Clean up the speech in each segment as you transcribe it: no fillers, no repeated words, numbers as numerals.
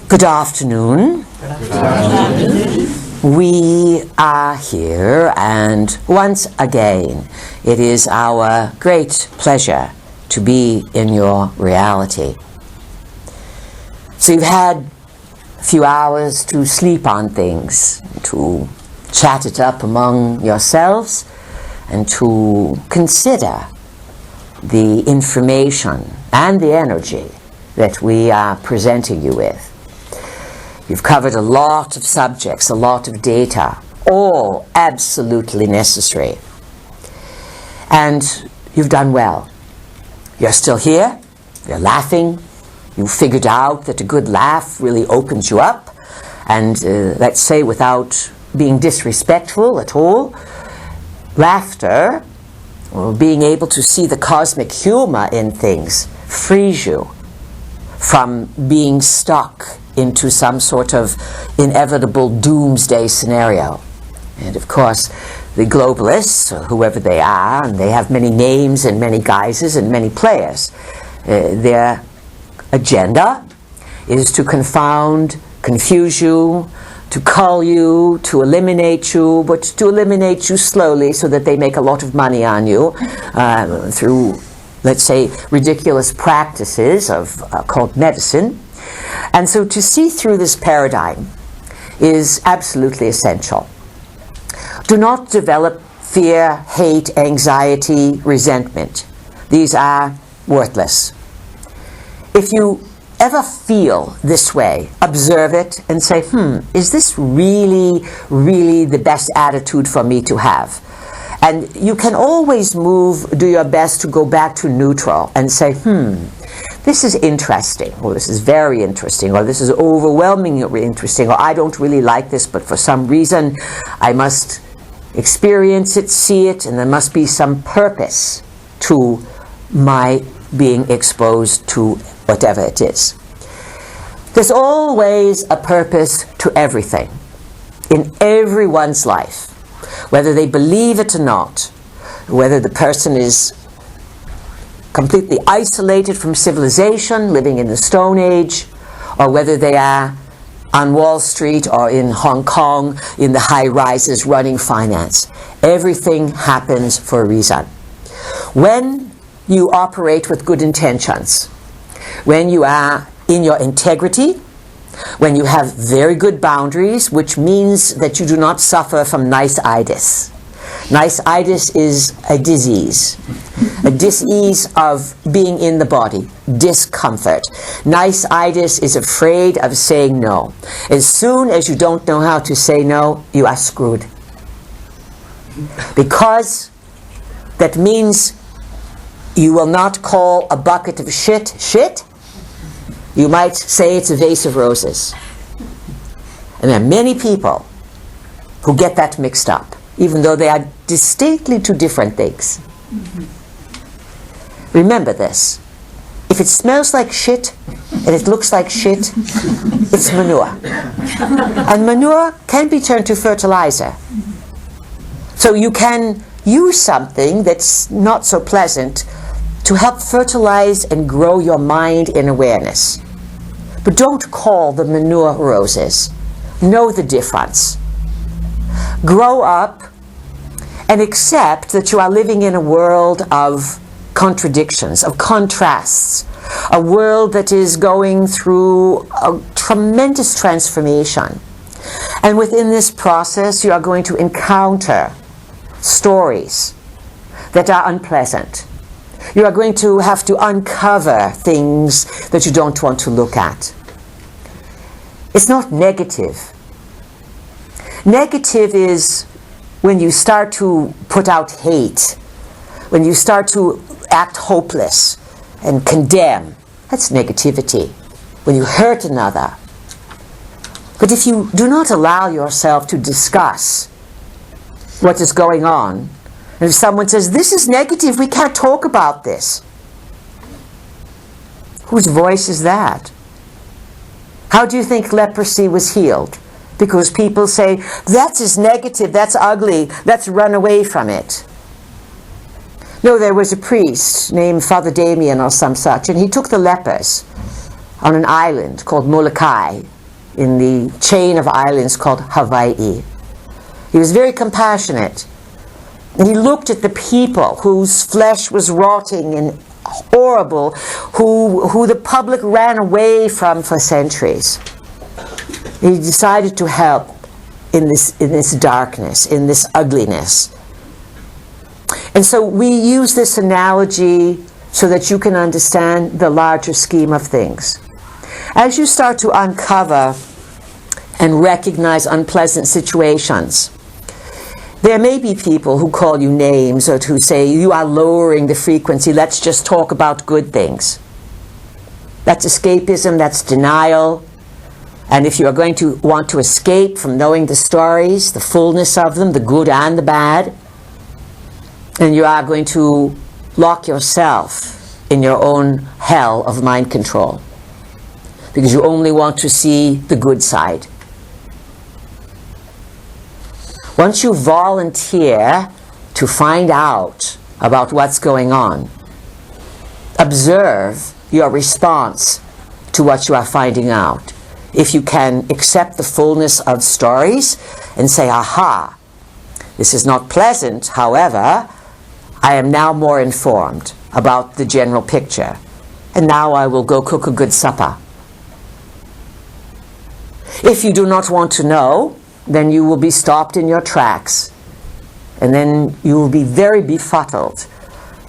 Good afternoon. Good afternoon. We are here, and once again, it is our great pleasure to be in your reality. So you've had a few hours to sleep on things, to chat it up among yourselves, and to consider the information and the energy that we are presenting you with. You've covered a lot of subjects, a lot of data, all absolutely necessary. And you've done well. You're still here, you're laughing, you figured out that a good laugh really opens you up, and let's say without being disrespectful at all, laughter, or being able to see the cosmic humor in things, frees you from being stuck into some sort of inevitable doomsday scenario. And of course, the globalists, or whoever they are, and they have many names and many guises and many players, their agenda is to confound, confuse you, to cull you, to eliminate you, but to eliminate you slowly so that they make a lot of money on you through, let's say, ridiculous practices of called medicine. And so to see through this paradigm is absolutely essential. Do not develop fear, hate, anxiety, resentment. These are worthless. If you ever feel this way, observe it and say, is this really the best attitude for me to have? And you can always do your best to go back to neutral and say, this is interesting, or this is very interesting, or this is overwhelmingly interesting, or I don't really like this, but for some reason I must experience it, see it, and there must be some purpose to my being exposed to whatever it is. There's always a purpose to everything, in everyone's life, whether they believe it or not, whether the person is completely isolated from civilization, living in the Stone Age, or whether they are on Wall Street or in Hong Kong in the high rises running finance. Everything happens for a reason. When you operate with good intentions, when you are in your integrity, when you have very good boundaries, which means that you do not suffer from nice-itis. Nice-itis is a disease of being in the body, discomfort. Nice-itis is afraid of saying no. As soon as you don't know how to say no, you are screwed. Because that means you will not call a bucket of shit. You might say it's a vase of roses. And there are many people who get that mixed up, even though they are distinctly two different things. Remember this. If it smells like shit and it looks like shit, it's manure. And manure can be turned to fertilizer. So you can use something that's not so pleasant to help fertilize and grow your mind in awareness. But don't call the manure roses. Know the difference. Grow up and accept that you are living in a world of contradictions, of contrasts, a world that is going through a tremendous transformation. And within this process, you are going to encounter stories that are unpleasant. You are going to have to uncover things that you don't want to look at. It's not negative. Negative is when you start to put out hate, when you start to act hopeless and condemn. That's negativity. When you hurt another. But if you do not allow yourself to discuss what is going on, and if someone says, this is negative, we can't talk about this. Whose voice is that? How do you think leprosy was healed? Because people say, that is negative, that's ugly, let's run away from it. No, there was a priest named Father Damien or some such, and he took the lepers on an island called Molokai, in the chain of islands called Hawaii. He was very compassionate. And he looked at the people whose flesh was rotting and horrible, who the public ran away from for centuries. He decided to help in this darkness, in this ugliness. And so we use this analogy so that you can understand the larger scheme of things. As you start to uncover and recognize unpleasant situations, there may be people who call you names or who say, you are lowering the frequency, let's just talk about good things. That's escapism, that's denial. And if you are going to want to escape from knowing the stories, the fullness of them, the good and the bad, then you are going to lock yourself in your own hell of mind control, because you only want to see the good side. Once you volunteer to find out about what's going on, observe your response to what you are finding out. If you can accept the fullness of stories and say, aha, this is not pleasant, however, I am now more informed about the general picture, and now I will go cook a good supper. If you do not want to know, then you will be stopped in your tracks, and then you will be very befuddled,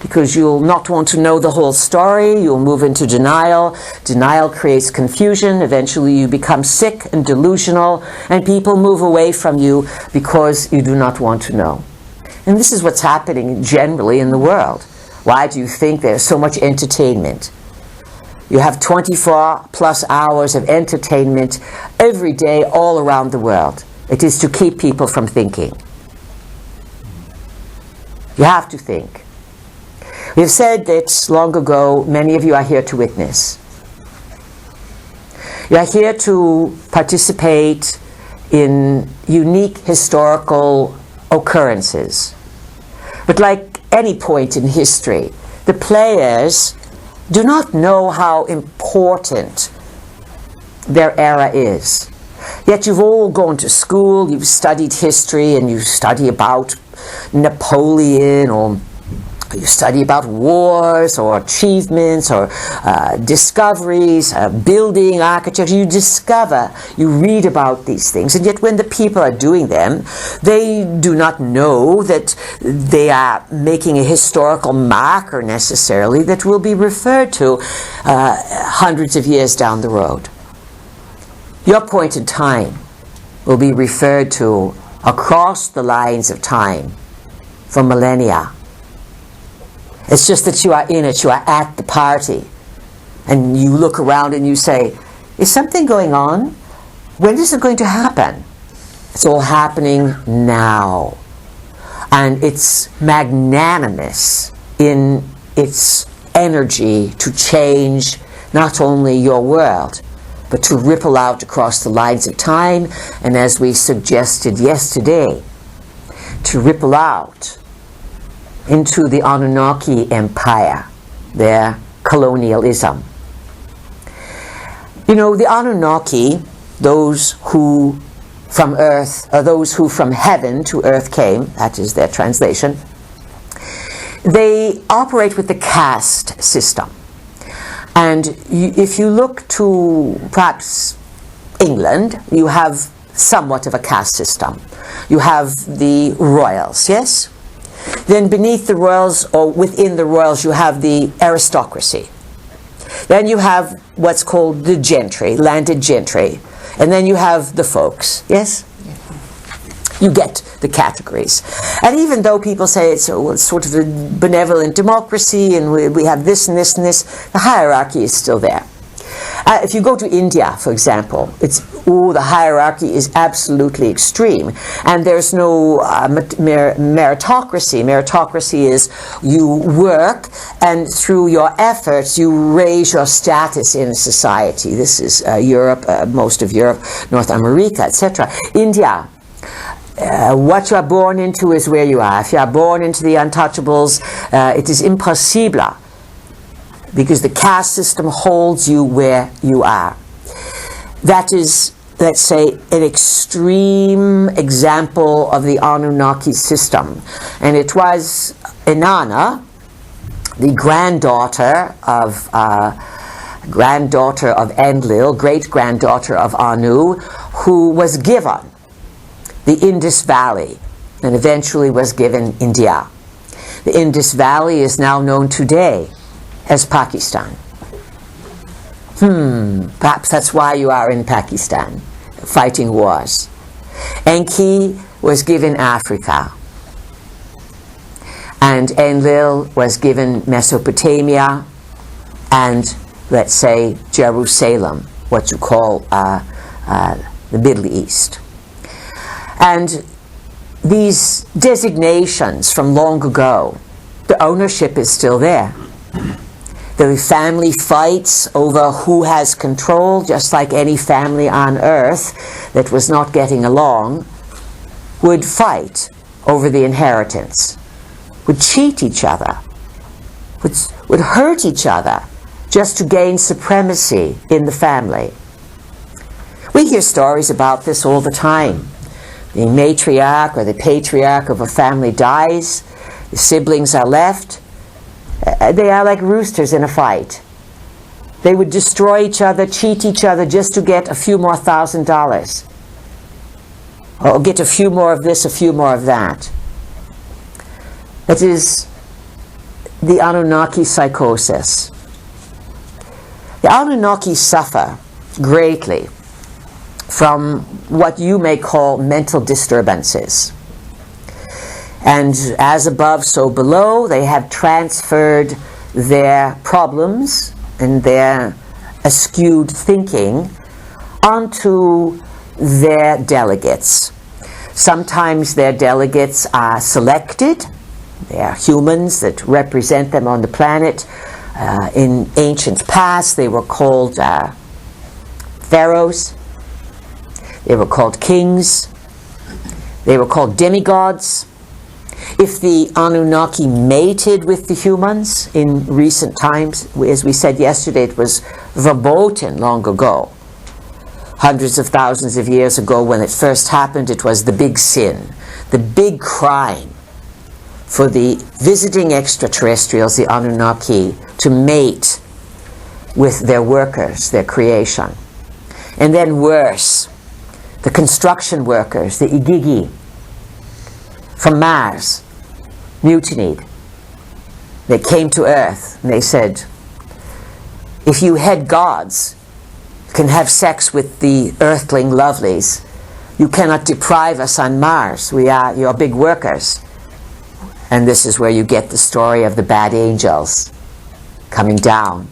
because you'll not want to know the whole story. You'll move into denial. Denial creates confusion. Eventually you become sick and delusional, and people move away from you because you do not want to know. And this is what's happening generally in the world. Why do you think there's so much entertainment? You have 24 plus hours of entertainment every day all around the world. It is to keep people from thinking. You have to think. We've said that long ago, many of you are here to witness. You are here to participate in unique historical occurrences. But like any point in history, the players do not know how important their era is. Yet you've all gone to school, you've studied history, and you study about Napoleon, or you study about wars or achievements or discoveries, building, architecture. You discover, you read about these things, and yet when the people are doing them, they do not know that they are making a historical marker necessarily that will be referred to hundreds of years down the road. Your point in time will be referred to across the lines of time for millennia. It's just that you are in it, you are at the party, and you look around and you say, is something going on? When is it going to happen? It's all happening now. And it's magnanimous in its energy to change not only your world, but to ripple out across the lines of time, and as we suggested yesterday, to ripple out into the Anunnaki Empire, their colonialism. You know, the Anunnaki, those who from earth, or those who from heaven to earth came, that is their translation, they operate with the caste system. And if you look to perhaps England, you have somewhat of a caste system. You have the royals, yes? Then beneath the royals, or within the royals, you have the aristocracy. Then you have what's called the gentry, landed gentry. And then you have the folks, yes? You get the categories. And even though people say it's sort of a benevolent democracy and we have this and this and this, the hierarchy is still there. If you go to India, for example, the hierarchy is absolutely extreme. And there's no meritocracy. Meritocracy is you work, and through your efforts, you raise your status in society. This is Europe, most of Europe, North America, etc. India, what you are born into is where you are. If you are born into the untouchables, it is impossible, because the caste system holds you where you are. That is let's say, an extreme example of the Anunnaki system. And it was Inanna, the granddaughter of Enlil, great-granddaughter of Anu, who was given the Indus Valley and eventually was given India. The Indus Valley is now known today as Pakistan. Perhaps that's why you are in Pakistan, fighting wars. Enki was given Africa. And Enlil was given Mesopotamia and, let's say, Jerusalem, what you call the Middle East. And these designations from long ago, the ownership is still there. The family fights over who has control, just like any family on earth that was not getting along would fight over the inheritance, would cheat each other, would hurt each other just to gain supremacy in the family. We hear stories about this all the time. The matriarch or the patriarch of a family dies, the siblings are left. They are like roosters in a fight. They would destroy each other, cheat each other just to get a few more $1,000. Or get a few more of this, a few more of that. It is the Annunaki Psychosis. The Anunnaki suffer greatly from what you may call mental disturbances. And as above, so below, they have transferred their problems and their askewed thinking onto their delegates. Sometimes their delegates are selected. They are humans that represent them on the planet. In ancient past, they were called pharaohs. They were called kings. They were called demigods. If the Anunnaki mated with the humans in recent times, as we said yesterday, it was verboten long ago. Hundreds of thousands of years ago, when it first happened, it was the big sin, the big crime for the visiting extraterrestrials, the Anunnaki, to mate with their workers, their creation. And then worse, the construction workers, the Igigi, from Mars, mutinied. They came to Earth and they said, if you head gods can have sex with the earthling lovelies, you cannot deprive us on Mars. We are your big workers. And this is where you get the story of the bad angels coming down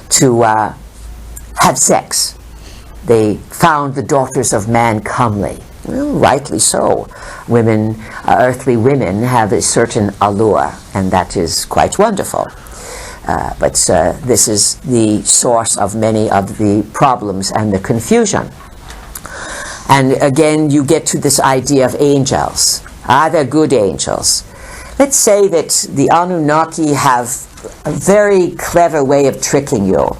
to have sex. They found the daughters of man comely. Well, rightly so. Women, earthly women, have a certain allure, and that is quite wonderful. But this is the source of many of the problems and the confusion. And again, you get to this idea of angels. Are there good angels? Let's say that the Anunnaki have a very clever way of tricking you,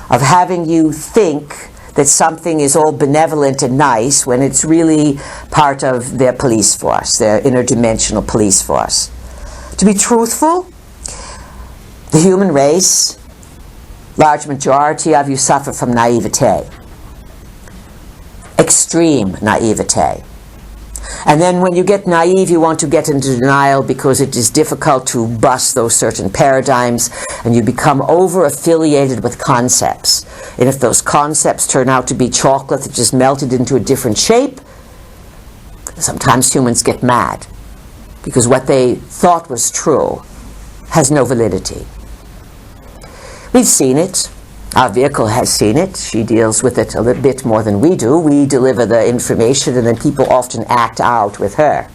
of having you think that something is all benevolent and nice when it's really part of their police force, their interdimensional police force. To be truthful, the human race, large majority of you suffer from naivete. Extreme naivete. And then when you get naive, you want to get into denial because it is difficult to bust those certain paradigms, and you become over-affiliated with concepts. And if those concepts turn out to be chocolate that just melted into a different shape, sometimes humans get mad because what they thought was true has no validity. We've seen it. Our vehicle has seen it. She deals with it a little bit more than we do. We deliver the information and then people often act out with her.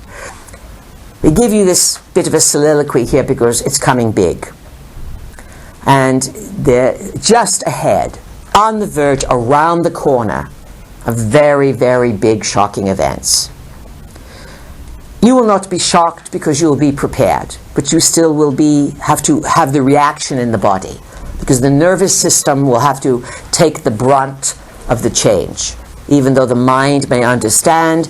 We give you this bit of a soliloquy here because it's coming big. And they're just ahead, on the verge, around the corner of very, very big, shocking events. You will not be shocked because you will be prepared, but you still will have to have the reaction in the body, because the nervous system will have to take the brunt of the change. Even though the mind may understand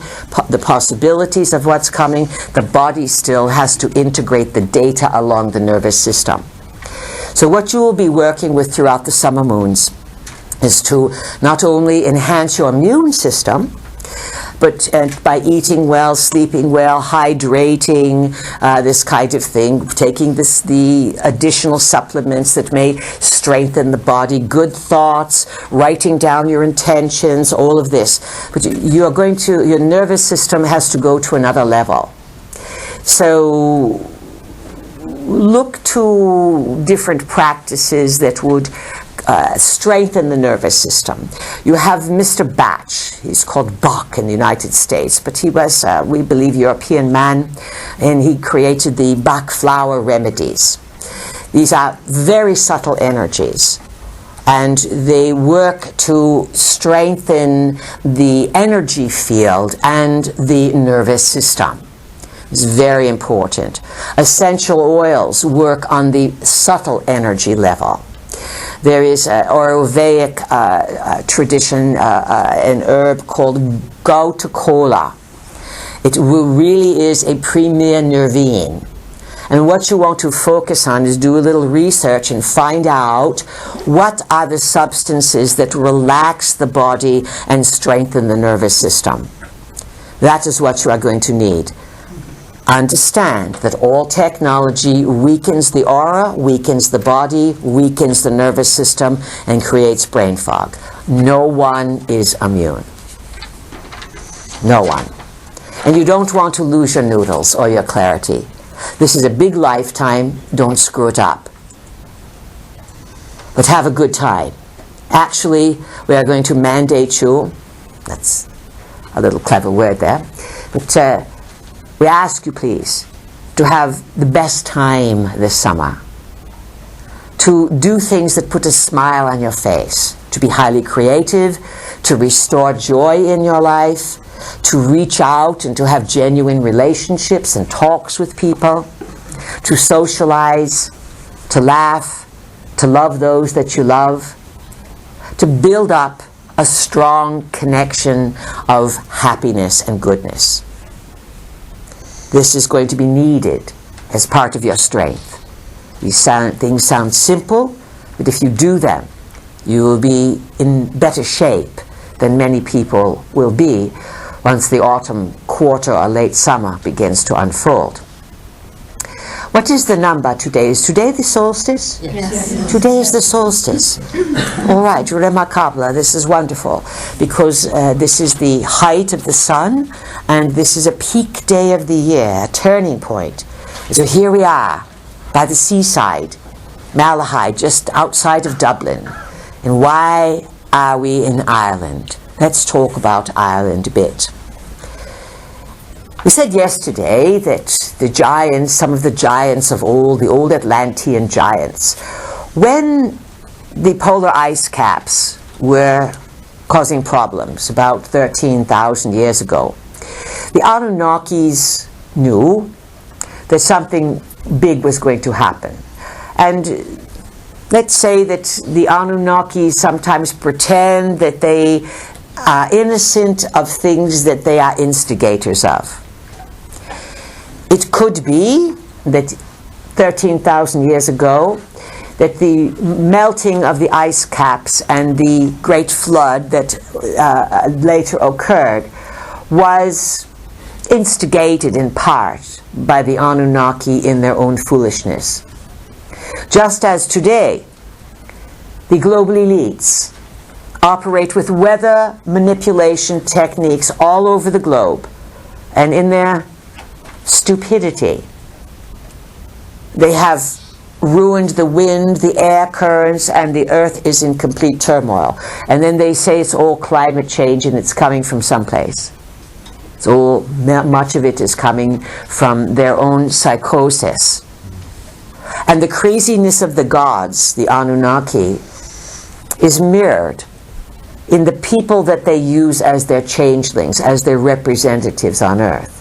the possibilities of what's coming, the body still has to integrate the data along the nervous system. So what you will be working with throughout the summer moons is to not only enhance your immune system, but by eating well, sleeping well, hydrating, this kind of thing, taking the additional supplements that may strengthen the body, good thoughts, writing down your intentions, all of this. But your nervous system has to go to another level. So look to different practices that would strengthen the nervous system. You have Mr. Batch. He's called Bach in the United States, but he was, we believe, European man, and he created the Bach flower remedies. These are very subtle energies, and they work to strengthen the energy field and the nervous system. It's very important. Essential oils work on the subtle energy level. There is an Ayurvedic tradition, an herb called Gauta-Kola. It really is a premier nervine. And what you want to focus on is do a little research and find out what are the substances that relax the body and strengthen the nervous system. That is what you are going to need. Understand that all technology weakens the aura, weakens the body, weakens the nervous system, and creates brain fog. No one is immune. No one. And you don't want to lose your noodles or your clarity. This is a big lifetime. Don't screw it up. But have a good time. Actually, we are going to mandate you, that's a little clever word there, but we ask you, please, to have the best time this summer, to do things that put a smile on your face, to be highly creative, to restore joy in your life, to reach out and to have genuine relationships and talks with people, to socialize, to laugh, to love those that you love, to build up a strong connection of happiness and goodness. This is going to be needed as part of your strength. These things sound simple, but if you do them, you will be in better shape than many people will be once the autumn quarter or late summer begins to unfold. What is the number today? Is today the solstice? Yes. Today is the solstice. All right, remarkable. This is wonderful because this is the height of the sun and this is a peak day of the year, a turning point. So here we are by the seaside, Malahide, just outside of Dublin. And why are we in Ireland? Let's talk about Ireland a bit. We said yesterday that the giants, some of the giants of old, the old Atlantean giants, when the polar ice caps were causing problems about 13,000 years ago, the Anunnakis knew that something big was going to happen. And let's say that the Anunnaki sometimes pretend that they are innocent of things that they are instigators of. It could be that 13,000 years ago, that the melting of the ice caps and the great flood that later occurred was instigated in part by the Anunnaki in their own foolishness. Just as today, the global elites operate with weather manipulation techniques all over the globe, and in their stupidity, they have ruined the wind, the air currents, and the earth is in complete turmoil. And then they say it's all climate change and it's coming from someplace. It's all, much of it is coming from their own psychosis. And the craziness of the gods, the Anunnaki, is mirrored in the people that they use as their changelings, as their representatives on earth.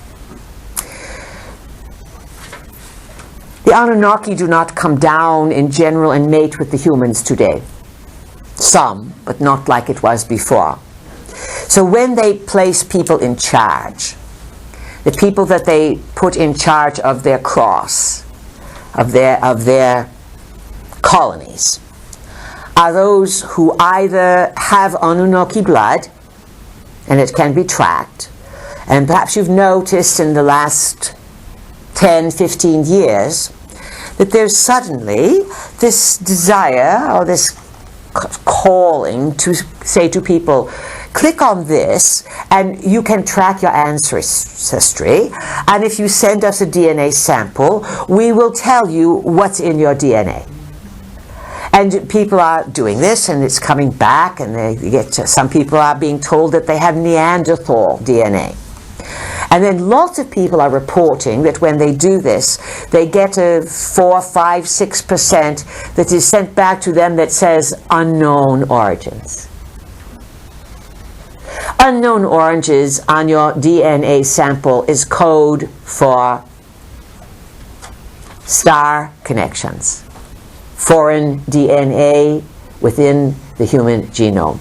The Anunnaki do not come down in general and mate with the humans today. Some, but not like it was before. So when they place people in charge, the people that they put in charge of their cross, of their colonies, are those who either have Anunnaki blood, and it can be tracked, and perhaps you've noticed in the last 10, 15 years that there's suddenly this desire or this calling to say to people, click on this and you can track your ancestry, and if you send us a DNA sample, we will tell you what's in your DNA. And people are doing this, and it's coming back, and some people are being told that they have Neanderthal DNA. And then lots of people are reporting that when they do this, they get a 4, 5, 6% that is sent back to them that says unknown origins. Unknown origins on your DNA sample is code for star connections, foreign DNA within the human genome.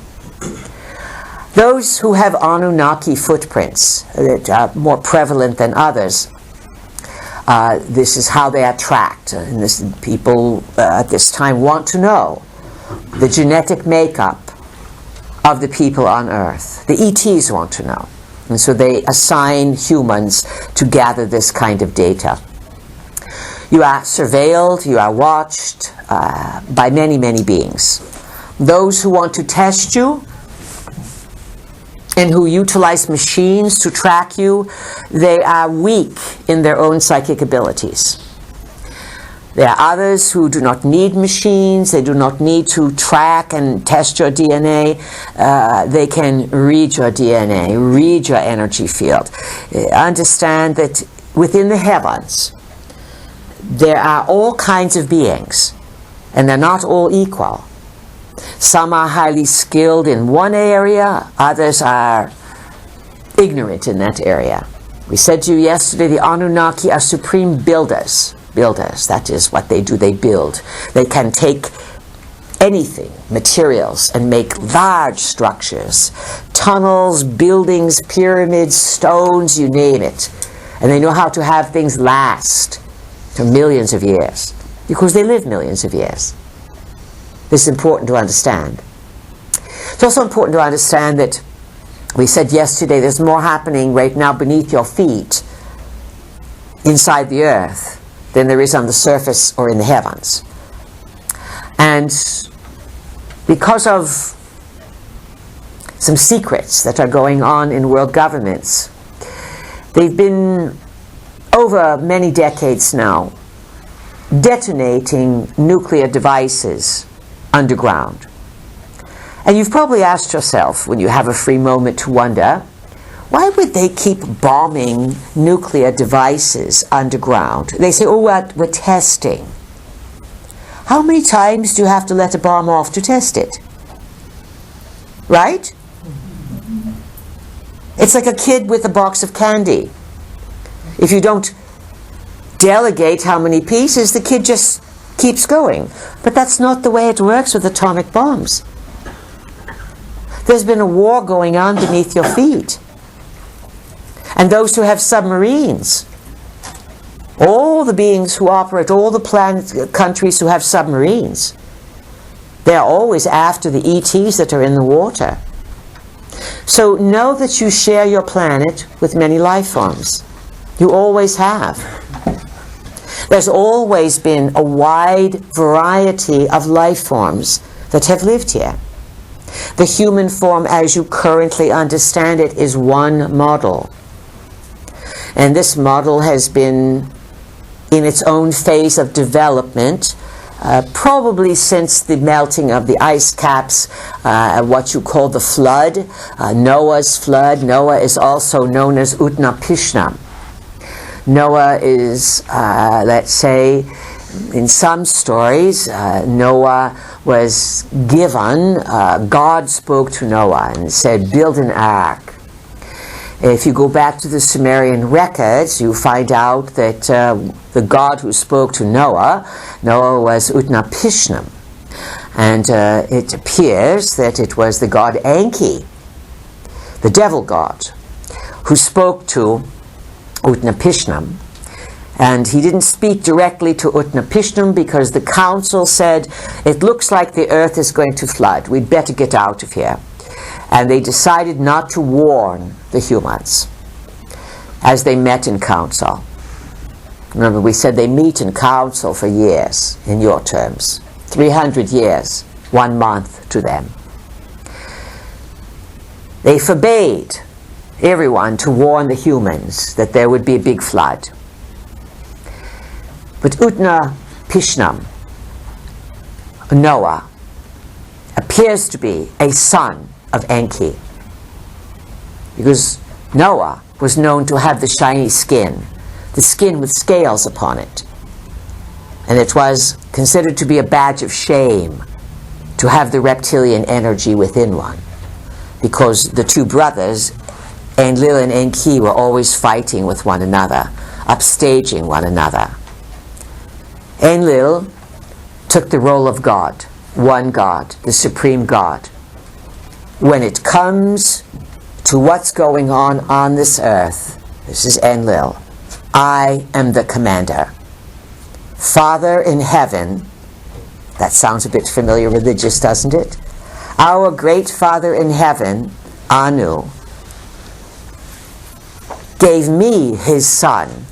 Those who have Anunnaki footprints that are more prevalent than others, this is how they are tracked. And people at this time want to know the genetic makeup of the people on Earth. The ETs want to know. And so they assign humans to gather this kind of data. You are surveilled, you are watched by many, many beings. Those who want to test you and who utilize machines to track you, they are weak in their own psychic abilities. There are others who do not need machines, they do not need to track and test your DNA. They can read your DNA, read your energy field. Understand that within the heavens, there are all kinds of beings, and they're not all equal. Some are highly skilled in one area, others are ignorant in that area. We said to you yesterday, the Anunnaki are supreme builders. That is what they do, they build. They can take anything, materials, and make large structures, tunnels, buildings, pyramids, stones, you name it. And they know how to have things last for millions of years, because they live millions of years. This is important to understand. It's also important to understand that we said yesterday there's more happening right now beneath your feet inside the earth than there is on the surface or in the heavens. And because of some secrets that are going on in world governments, they've been over many decades now detonating nuclear devices underground. And you've probably asked yourself, when you have a free moment, to wonder, why would they keep bombing nuclear devices underground? They say, oh, we're testing. How many times do you have to let a bomb off to test it? Right? It's like a kid with a box of candy. If you don't delegate how many pieces, the kid just keeps going. But that's not the way it works with atomic bombs. There's been a war going on beneath your feet. And those who have submarines, all the beings who operate, all the countries who have submarines, they're always after the ETs that are in the water. So know that you share your planet with many life forms. You always have. There's always been a wide variety of life forms that have lived here. The human form, as you currently understand it, is one model. And this model has been in its own phase of development, probably since the melting of the ice caps, what you call the flood, Noah's flood. Noah is also known as Utnapishtim. Noah is, let's say, in some stories, Noah was given, God spoke to Noah and said, build an ark. If you go back to the Sumerian records, you find out that the God who spoke to Noah was Utnapishtim. And it appears that it was the god Enki the devil god, who spoke to Utnapishtim. And he didn't speak directly to Utnapishtim because the council said, it looks like the earth is going to flood. We'd better get out of here. And they decided not to warn the humans as they met in council. Remember, we said they meet in council for years, in your terms. 300 years, 1 month to them. They forbade everyone to warn the humans that there would be a big flood. But Utnapishtim, Noah, appears to be a son of Enki, because Noah was known to have the shiny skin, the skin with scales upon it. And it was considered to be a badge of shame to have the reptilian energy within one, because the two brothers, Enlil and Enki, were always fighting with one another, upstaging one another. Enlil took the role of God, one God, the supreme God. When it comes to what's going on this earth, this is Enlil, I am the commander. Father in heaven, that sounds a bit familiar religious, doesn't it? Our great Father in heaven, Anu, gave me his son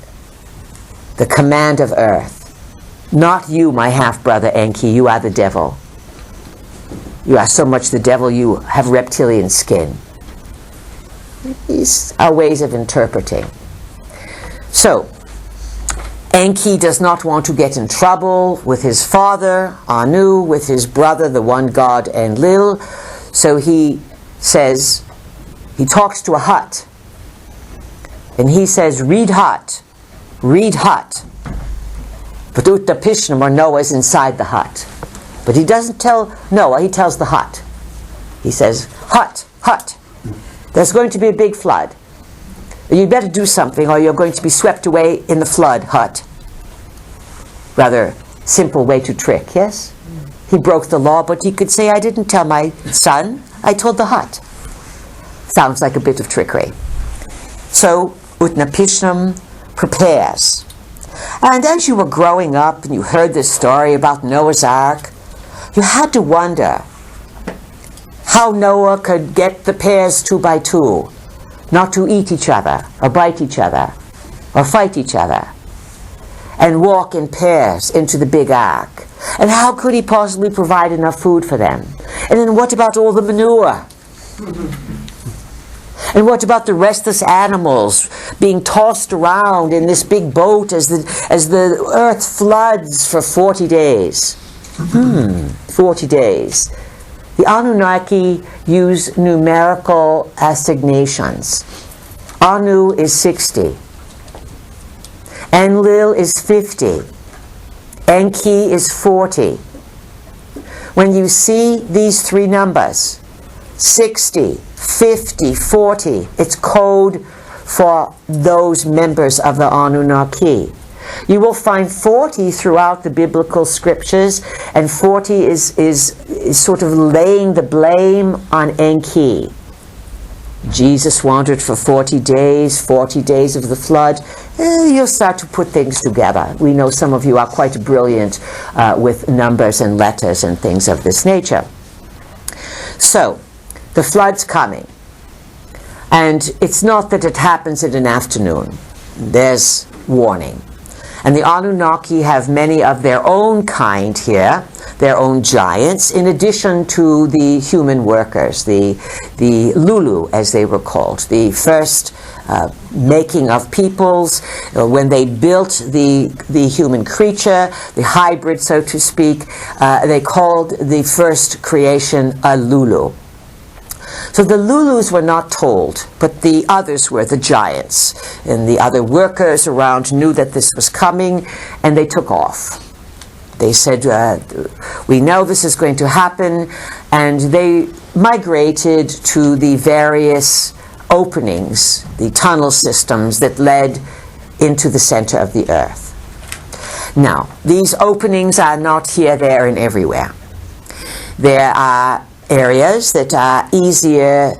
the command of earth. Not you, my half-brother Enki, you are the devil. You are so much the devil, you have reptilian skin. These are ways of interpreting. So, Enki does not want to get in trouble with his father, Anu, with his brother, the one god, Enlil. So he says, he talks to a hut. And he says, read hut, read hut. But Utnapishtim, or Noah, is inside the hut. But he doesn't tell Noah, he tells the hut. He says, hut, hut, there's going to be a big flood. You better do something or you're going to be swept away in the flood, hut. Rather simple way to trick, yes? He broke the law, but he could say, I didn't tell my son, I told the hut. Sounds like a bit of trickery. So Utnapishtim prepares. And as you were growing up and you heard this story about Noah's Ark, you had to wonder how Noah could get the pairs 2 by 2 not to eat each other or bite each other or fight each other and walk in pairs into the big ark. And how could he possibly provide enough food for them? And then what about all the manure? And what about the restless animals being tossed around in this big boat as the earth floods for 40 days? 40 days. The Anunnaki use numerical assignations. Anu is 60. Enlil is 50. Enki is 40. When you see these 3 numbers, 60, 50, 40, it's code for those members of the Anunnaki. You will find 40 throughout the biblical scriptures, and 40 is sort of laying the blame on Enki. Jesus wandered for 40 days of the flood. You'll start to put things together. We know some of you are quite brilliant with numbers and letters and things of this nature. So, the flood's coming. And it's not that it happens in an afternoon. There's warning. And the Anunnaki have many of their own kind here, their own giants, in addition to the human workers, the Lulu, as they were called, the first making of peoples. When they built the human creature, the hybrid, so to speak, they called the first creation a Lulu. So the Lulus were not told, but the others were, the giants. And the other workers around knew that this was coming, and they took off. They said, we know this is going to happen, and they migrated to the various openings, the tunnel systems that led into the center of the earth. Now, these openings are not here, there, and everywhere. There are areas that are easier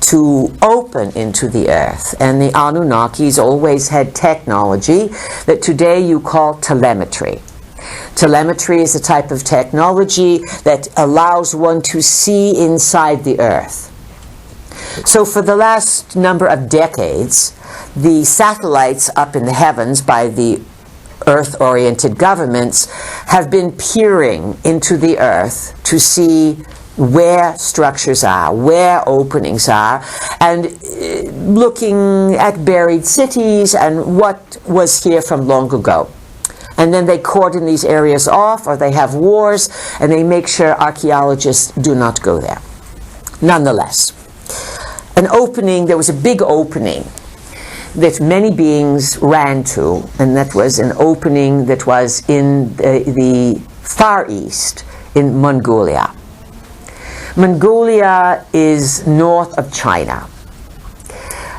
to open into the earth. And the Anunnakis always had technology that today you call telemetry. Telemetry is a type of technology that allows one to see inside the earth. So for the last number of decades, the satellites up in the heavens by the earth-oriented governments have been peering into the earth to see where structures are, where openings are, and looking at buried cities and what was here from long ago. And then they cordon these areas off, or they have wars, and they make sure archaeologists do not go there. Nonetheless, there was a big opening that many beings ran to, and that was an opening that was in the Far East, in Mongolia. Mongolia is north of China.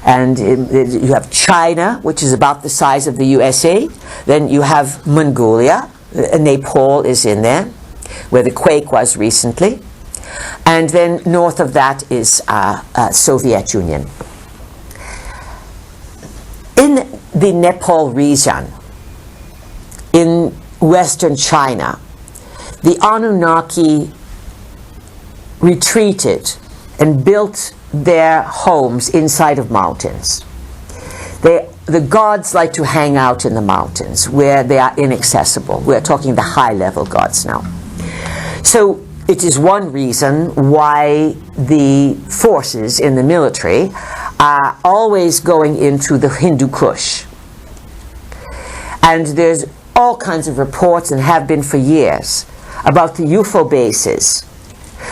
And you have China, which is about the size of the USA. Then you have Mongolia. Nepal is in there, where the quake was recently. And then north of that is Soviet Union. In the Nepal region, in western China, the Anunnaki retreated and built their homes inside of mountains. The gods like to hang out in the mountains where they are inaccessible. We're talking the high-level gods now. So it is one reason why the forces in the military are always going into the Hindu Kush. And there's all kinds of reports, and have been for years, about the UFO bases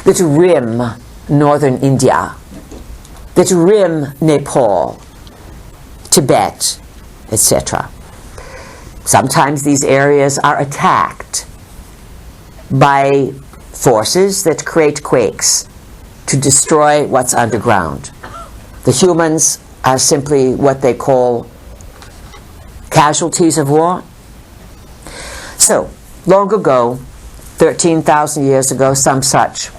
that rim northern India, that rim Nepal, Tibet, etc. Sometimes these areas are attacked by forces that create quakes to destroy what's underground. The humans are simply what they call casualties of war. So, long ago, 13,000 years ago, some such,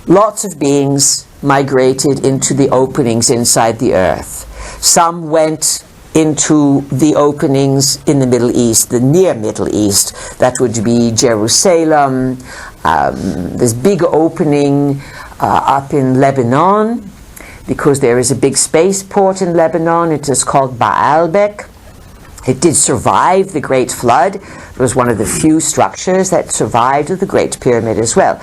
lots of beings migrated into the openings inside the earth. Some went into the openings in the Middle East, the near Middle East. That would be Jerusalem. This big opening up in Lebanon, because there is a big spaceport in Lebanon. It is called Baalbek. It did survive the Great Flood. It was one of the few structures that survived the Great Pyramid as well.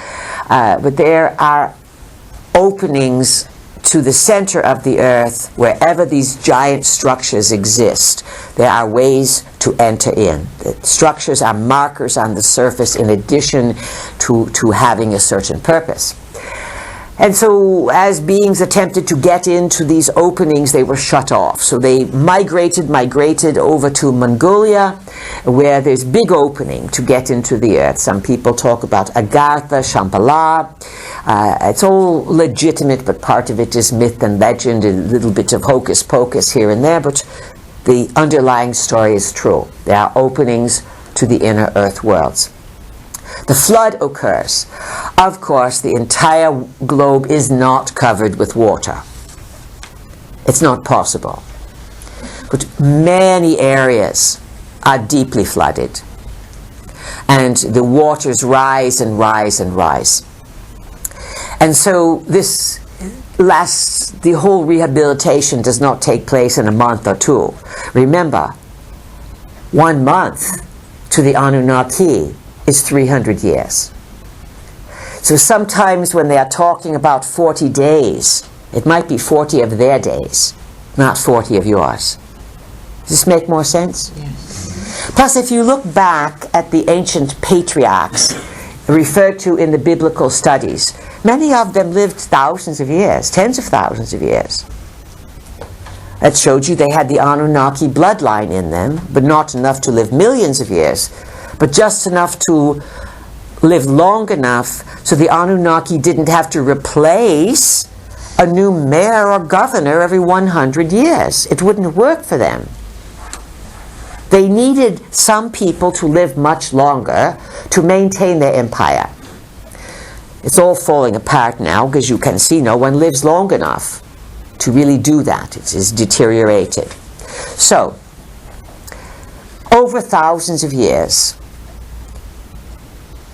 But there are openings to the center of the earth, wherever these giant structures exist. There are ways to enter in. The structures are markers on the surface in addition to having a certain purpose. And so as beings attempted to get into these openings, they were shut off. So they migrated over to Mongolia, where there's big opening to get into the earth. Some people talk about Agartha, Shambhala. It's all legitimate, but part of it is myth and legend, and a little bit of hocus pocus here and there, but the underlying story is true. There are openings to the inner earth worlds. The flood occurs. Of course, the entire globe is not covered with water. It's not possible. But many areas are deeply flooded. And the waters rise and rise and rise. And so the whole rehabilitation does not take place in a month or two. Remember, 1 month to the Anunnaki is 300 years. So sometimes when they are talking about 40 days, it might be 40 of their days, not 40 of yours. Does this make more sense? Yes. Plus, if you look back at the ancient patriarchs referred to in the biblical studies, many of them lived thousands of years, tens of thousands of years. That showed you they had the Anunnaki bloodline in them, but not enough to live millions of years, but just enough to live long enough so the Anunnaki didn't have to replace a new mayor or governor every 100 years. It wouldn't work for them. They needed some people to live much longer to maintain their empire. It's all falling apart now, because you can see no one lives long enough to really do that. It is deteriorated. So, over thousands of years,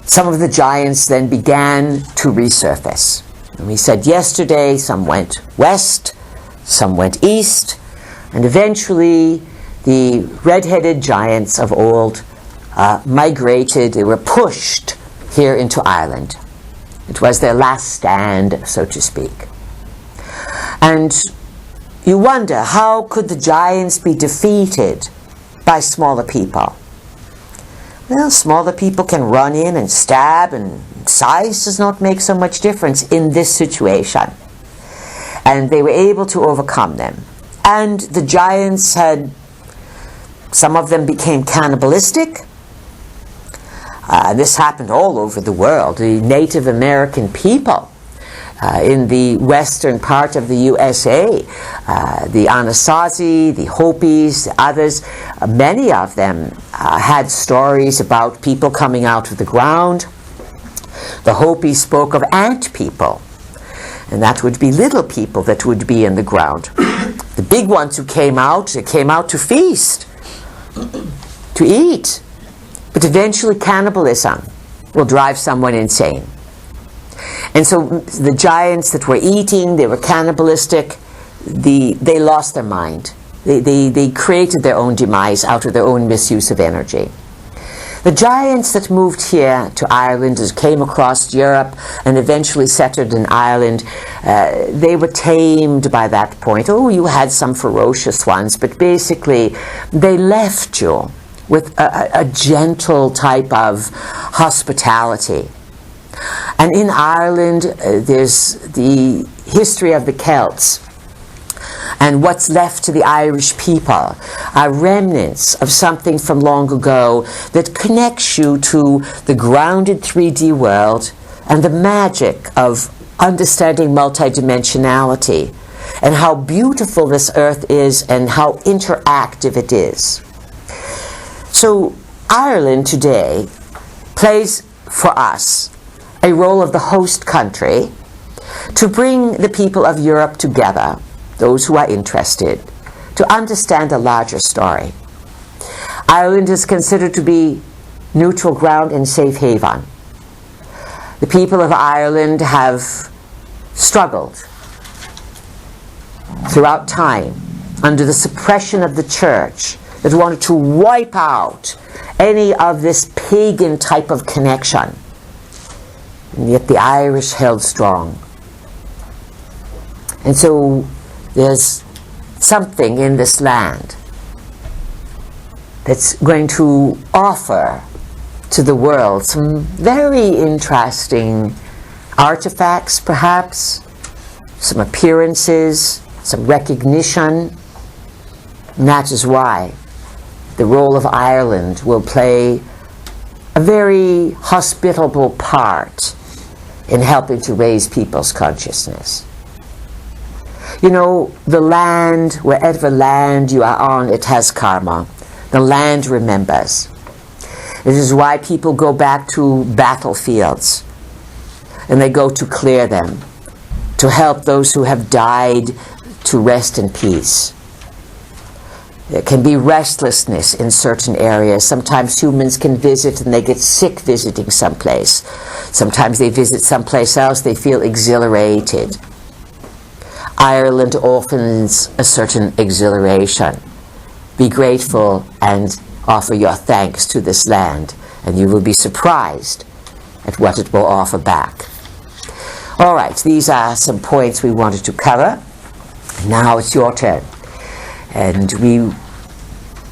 some of the giants then began to resurface. And we said yesterday, some went west, some went east, and eventually the red-headed giants of old migrated. They were pushed here into Ireland. It was their last stand, so to speak. And you wonder, how could the giants be defeated by smaller people? Well, smaller people can run in and stab, and size does not make so much difference in this situation. And they were able to overcome them. And the giants had, some of them became cannibalistic. This happened all over the world. The Native American people in the western part of the USA, the Anasazi, the Hopis, the others, many of them had stories about people coming out of the ground. The Hopis spoke of ant people, and that would be little people that would be in the ground. The big ones who came out, they came out to feast, to eat. But eventually cannibalism will drive someone insane. And so the giants that were eating, they were cannibalistic, they lost their mind. They created their own demise out of their own misuse of energy. The giants that moved here to Ireland, as came across Europe and eventually settled in Ireland, they were tamed by that point. Oh, you had some ferocious ones, but basically they left you with a gentle type of hospitality. And in Ireland, there's the history of the Celts. And what's left to the Irish people are remnants of something from long ago that connects you to the grounded 3D world and the magic of understanding multidimensionality and how beautiful this earth is and how interactive it is. So Ireland today plays for us a role of the host country to bring the people of Europe together, those who are interested, to understand a larger story. Ireland is considered to be neutral ground and safe haven. The people of Ireland have struggled throughout time under the suppression of the church that wanted to wipe out any of this pagan type of connection. And yet the Irish held strong. And so there's something in this land that's going to offer to the world some very interesting artifacts, perhaps, some appearances, some recognition. And that is why the role of Ireland will play a very hospitable part in helping to raise people's consciousness. You know, the land, wherever land you are on, it has karma. The land remembers. This is why people go back to battlefields and they go to clear them, to help those who have died to rest in peace. There can be restlessness in certain areas. Sometimes humans can visit and they get sick visiting someplace. Sometimes they visit someplace else, they feel exhilarated. Ireland offers a certain exhilaration. Be grateful and offer your thanks to this land, and you will be surprised at what it will offer back. All right, these are some points we wanted to cover. Now it's your turn. And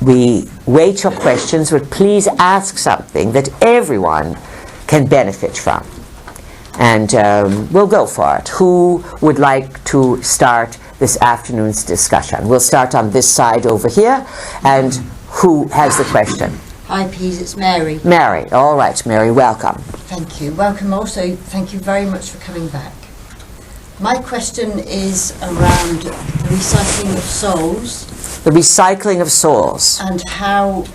we wait your questions, but please ask something that everyone can benefit from. And we'll go for it. Who would like to start this afternoon's discussion? We'll start on this side over here. And who has the question? Hi, Pease, it's Mary. Mary. All right, Mary, welcome. Thank you. Welcome also. Thank you very much for coming back. My question is around the recycling of souls. The recycling of souls. And how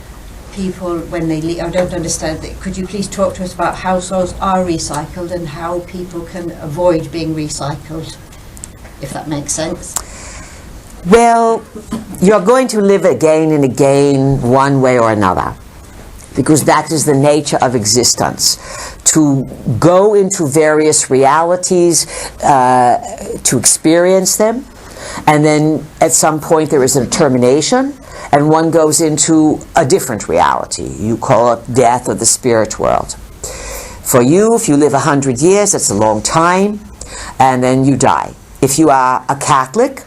people when they leave? I don't understand that. Could you please talk to us about how souls are recycled and how people can avoid being recycled, if that makes sense? Well, you're going to live again and again one way or another, because that is the nature of existence. To go into various realities, to experience them, and then at some point there is a termination, and one goes into a different reality. You call it death or the spirit world. For you, if you live 100 years, that's a long time, and then you die. If you are a Catholic,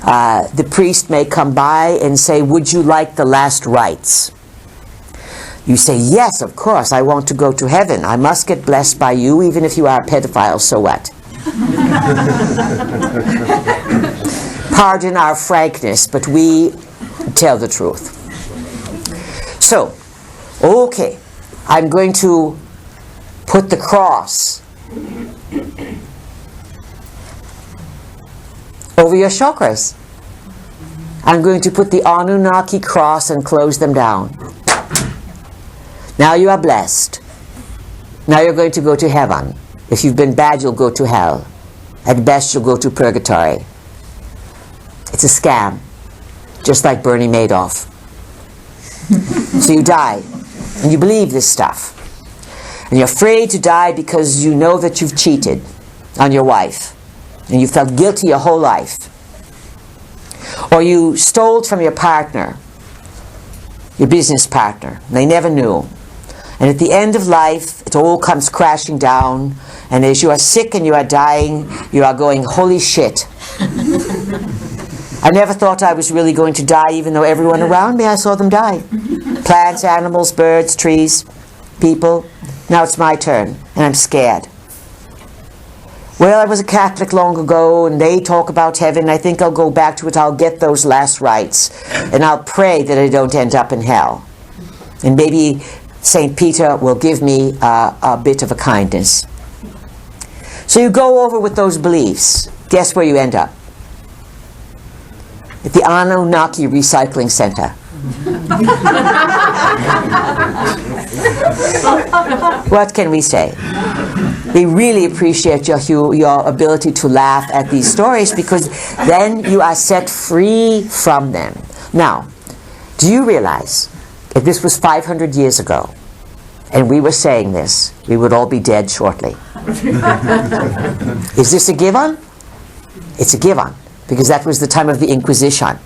the priest may come by and say, would you like the last rites? You say, yes, of course, I want to go to heaven. I must get blessed by you, even if you are a pedophile, so what? Pardon our frankness, but we tell the truth. So, okay, I'm going to put the cross over your chakras. I'm going to put the Anunnaki cross and close them down. Now you are blessed. Now you're going to go to heaven. If you've been bad, you'll go to hell. At best, you'll go to purgatory. It's a scam, just like Bernie Madoff. So you die, and you believe this stuff. And you're afraid to die because you know that you've cheated on your wife, and you felt guilty your whole life. Or you stole from your partner, your business partner, and they never knew. And at the end of life, it all comes crashing down, and as you are sick and you are dying, you are going, holy shit. I never thought I was really going to die, even though everyone around me, I saw them die. Plants, animals, birds, trees, people. Now it's my turn, and I'm scared. Well, I was a Catholic long ago, and they talk about heaven. I think I'll go back to it. I'll get those last rites, and I'll pray that I don't end up in hell. And maybe St. Peter will give me a bit of a kindness. So you go over with those beliefs. Guess where you end up? At the Anunnaki Recycling Center. What can we say? They really appreciate your ability to laugh at these stories, because then you are set free from them. Now, do you realize if this was 500 years ago and we were saying this, we would all be dead shortly? Is this a given? It's a given, because that was the time of the Inquisition.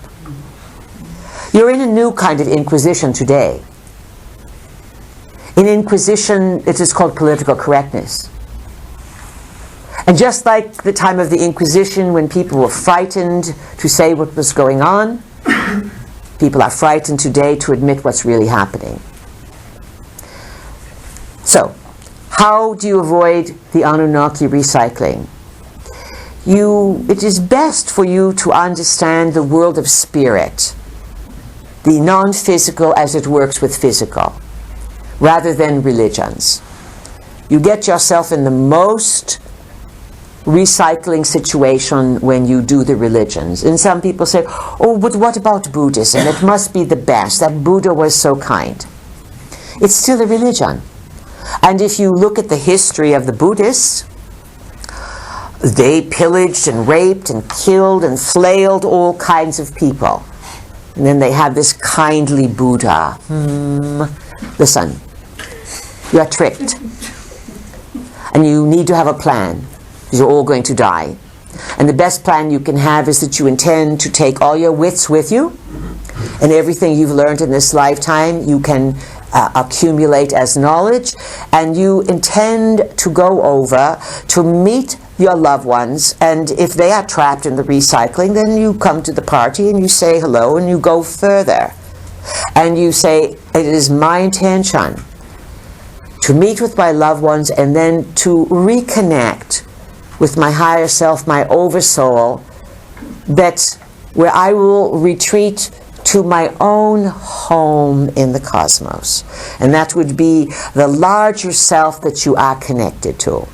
You're in a new kind of Inquisition today. In Inquisition, it is called political correctness. And just like the time of the Inquisition, when people were frightened to say what was going on, people are frightened today to admit what's really happening. So, how do you avoid the Anunnaki recycling? It is best for you to understand the world of spirit, the non-physical as it works with physical, rather than religions. You get yourself in the most recycling situation when you do the religions. And some people say, oh, but what about Buddhism? It must be the best. That Buddha was so kind. It's still a religion. And if you look at the history of the Buddhists, they pillaged and raped and killed and flailed all kinds of people. And then they had this kindly Buddha. Listen, you are tricked. And you need to have a plan, because you're all going to die. And the best plan you can have is that you intend to take all your wits with you, and everything you've learned in this lifetime you can accumulate as knowledge, and you intend to go over to meet your loved ones, and if they are trapped in the recycling, then you come to the party and you say hello and you go further. And you say, it is my intention to meet with my loved ones and then to reconnect with my higher self, my oversoul, that where I will retreat to my own home in the cosmos. And that would be the larger self that you are connected to.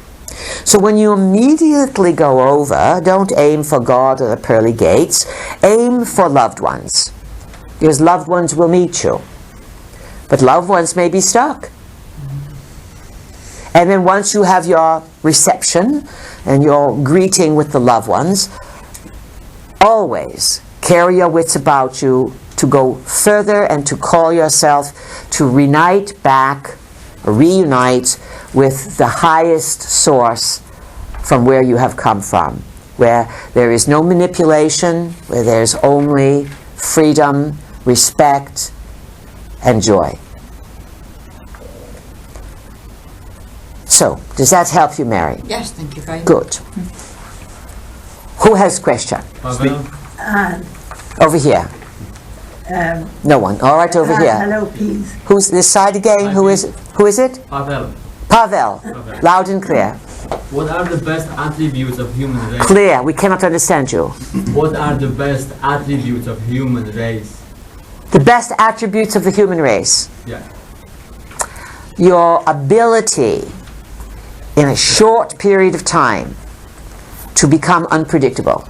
So when you immediately go over, don't aim for God or the pearly gates, aim for loved ones. Because loved ones will meet you. but loved ones may be stuck. And then once you have your reception and your greeting with the loved ones, always carry your wits about you to go further and to call yourself to reunite with the highest source from where you have come from, where there is no manipulation, where there's only freedom, respect, and joy. So, does that help you, Mary? Yes, thank you very much. Good. Who has question? Over here. No one. All right, over here. Hello, please. Who's this side again? Who is it? Pavel. Pavel. Loud and clear. What are the best attributes of human race? Clear. We cannot understand you. What are the best attributes of human race? The best attributes of the human race. Yeah. Your ability in a short period of time to become unpredictable.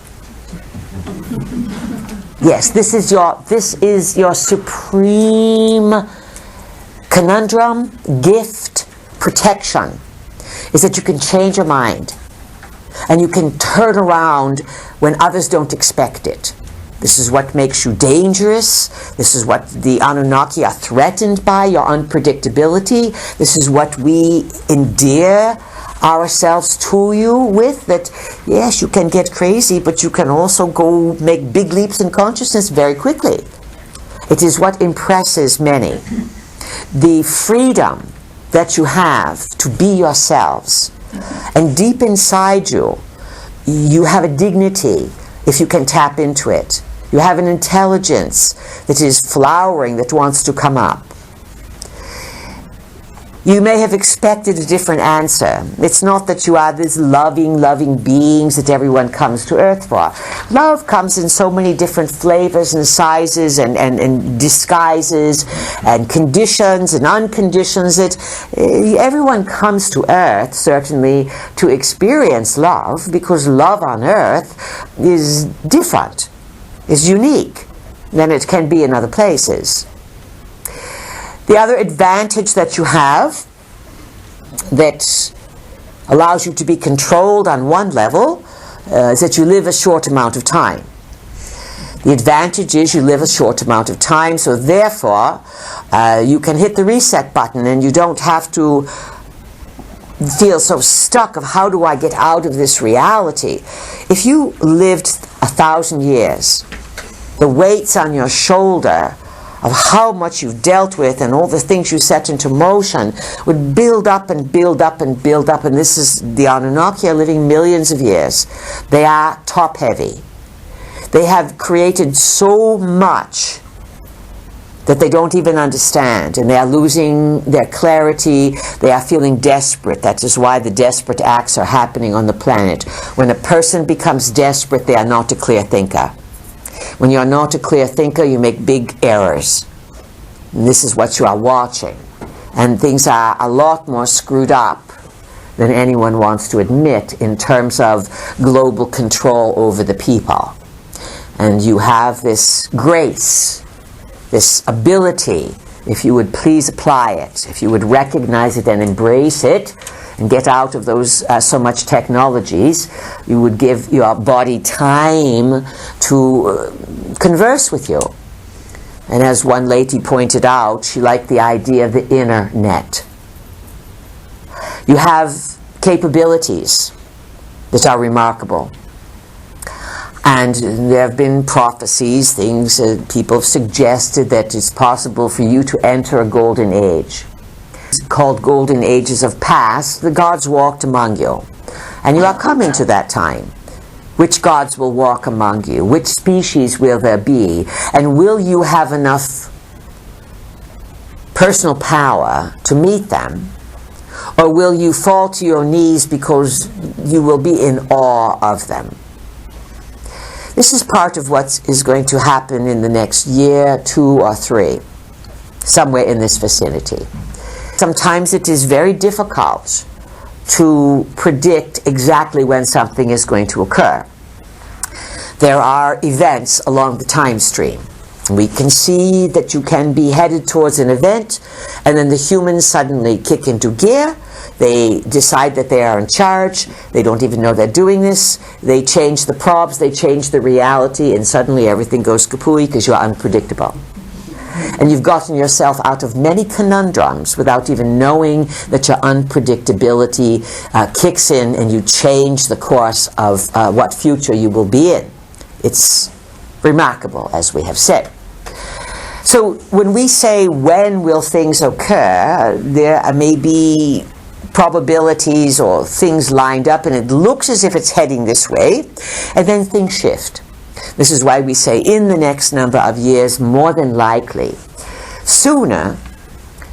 Yes, this is your supreme conundrum, gift, protection, is that you can change your mind and you can turn around when others don't expect it. This is what makes you dangerous. This is what the Anunnaki are threatened by, your unpredictability. This is what we endear ourselves to you with, that yes, you can get crazy, but you can also go make big leaps in consciousness very quickly. It is what impresses many. The freedom that you have to be yourselves, and deep inside you, you have a dignity if you can tap into it. You have an intelligence that is flowering, that wants to come up. You may have expected a different answer. It's not that you are these loving beings that everyone comes to earth for. Love comes in so many different flavors and sizes and disguises and conditions and unconditions that everyone comes to earth, certainly, to experience love, because love on earth is different, is unique than it can be in other places. The other advantage that you have that allows you to be controlled on one level is that you live a short amount of time. The advantage is you live a short amount of time, so therefore you can hit the reset button and you don't have to feel so stuck of how do I get out of this reality. If you lived 1,000 years, the weights on your shoulder of how much you've dealt with and all the things you set into motion would build up and build up and build up. And this is, the Anunnaki are living millions of years. They are top heavy. They have created so much that they don't even understand, and they are losing their clarity. They are feeling desperate. That is why the desperate acts are happening on the planet. When a person becomes desperate, they are not a clear thinker. When you are not a clear thinker, you make big errors. And this is what you are watching. And things are a lot more screwed up than anyone wants to admit in terms of global control over the people. And you have this grace, this ability, if you would please apply it, if you would recognize it and embrace it, and get out of those so much technologies, you would give your body time to converse with you. And as one lady pointed out, she liked the idea of the inner net. You have capabilities that are remarkable. And there have been prophecies, things people have suggested that it's possible for you to enter a golden age. Called golden ages of past, the gods walked among you. And you are coming to that time. Which gods will walk among you? Which species will there be? And will you have enough personal power to meet them? Or will you fall to your knees because you will be in awe of them? This is part of what is going to happen in the next year, 2 or 3, somewhere in this vicinity. Sometimes it is very difficult to predict exactly when something is going to occur. There are events along the time stream. We can see that you can be headed towards an event, and then the humans suddenly kick into gear. They decide that they are in charge. They don't even know they're doing this. They change the props, they change the reality, and suddenly everything goes kapooey because you're unpredictable. And you've gotten yourself out of many conundrums without even knowing that your unpredictability kicks in, and you change the course of what future you will be in. It's remarkable, as we have said. So when we say when will things occur, there may be probabilities or things lined up, and it looks as if it's heading this way, and then things shift. This is why we say in the next number of years, more than likely. Sooner,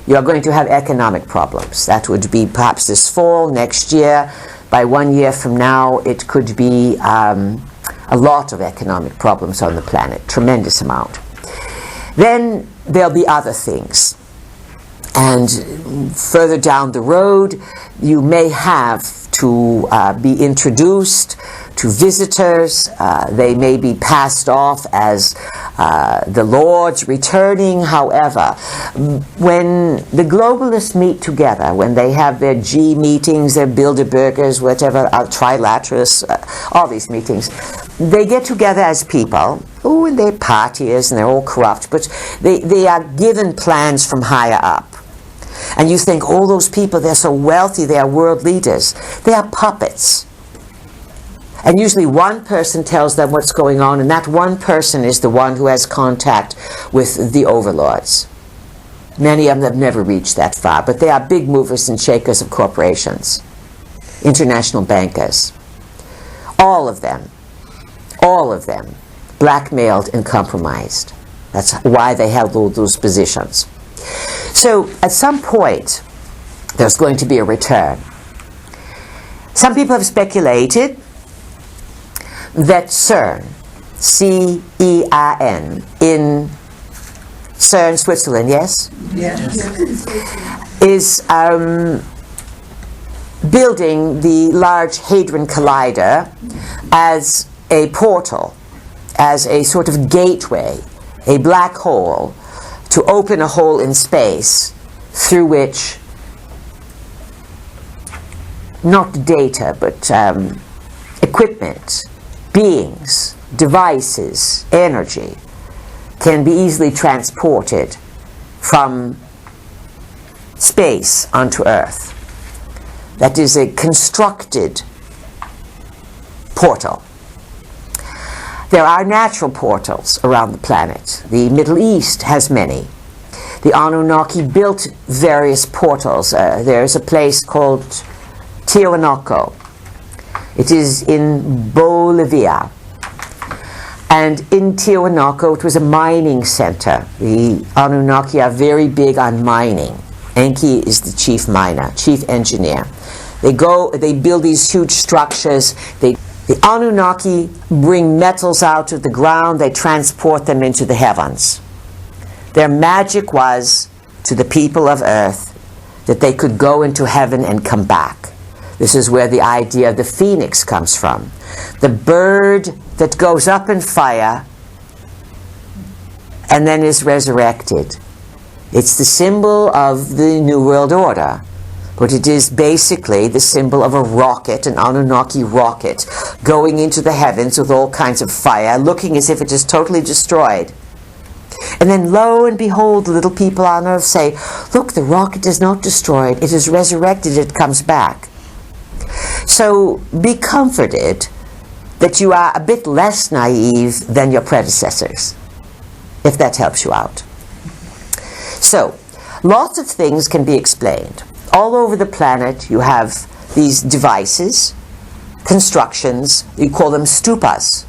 you're going to have economic problems. That would be perhaps this fall, next year. By 1 year from now, it could be a lot of economic problems on the planet, tremendous amount. Then there'll be other things. And further down the road, you may have to be introduced to visitors. They may be passed off as the Lord's returning. However, when the globalists meet together, when they have their G meetings, their Bilderbergers, whatever, trilaterals, all these meetings, they get together as people. Oh, and they're partiers and they're all corrupt, but they are given plans from higher up. And you think, all those people, they're so wealthy, they are world leaders. They are puppets. And usually one person tells them what's going on, and that one person is the one who has contact with the overlords. Many of them have never reached that far, but they are big movers and shakers of corporations, international bankers. All of them, blackmailed and compromised. That's why they held all those positions. So at some point, there's going to be a return. Some people have speculated that CERN, C-E-R-N, in CERN, Switzerland, yes? Yes. Is building the Large Hadron Collider as a portal, as a sort of gateway, a black hole, to open a hole in space through which not data, but equipment, beings, devices, energy can be easily transported from space onto Earth. That is a constructed portal. There are natural portals around the planet. The Middle East has many. The Anunnaki built various portals. There's a place called Tiwanaku. It is in Bolivia. And in Tiwanaku, it was a mining center. The Anunnaki are very big on mining. Enki is the chief miner, chief engineer. They build these huge structures. The Anunnaki bring metals out of the ground. They transport them into the heavens. Their magic was, to the people of Earth, that they could go into heaven and come back. This is where the idea of the phoenix comes from. The bird that goes up in fire and then is resurrected. It's the symbol of the New World Order. But it is basically the symbol of a rocket, an Anunnaki rocket, going into the heavens with all kinds of fire, looking as if it is totally destroyed. And then lo and behold, the little people on Earth say, look, the rocket is not destroyed, it is resurrected, it comes back. So be comforted that you are a bit less naive than your predecessors, if that helps you out. So, lots of things can be explained. All over the planet you have these devices, constructions, you call them stupas,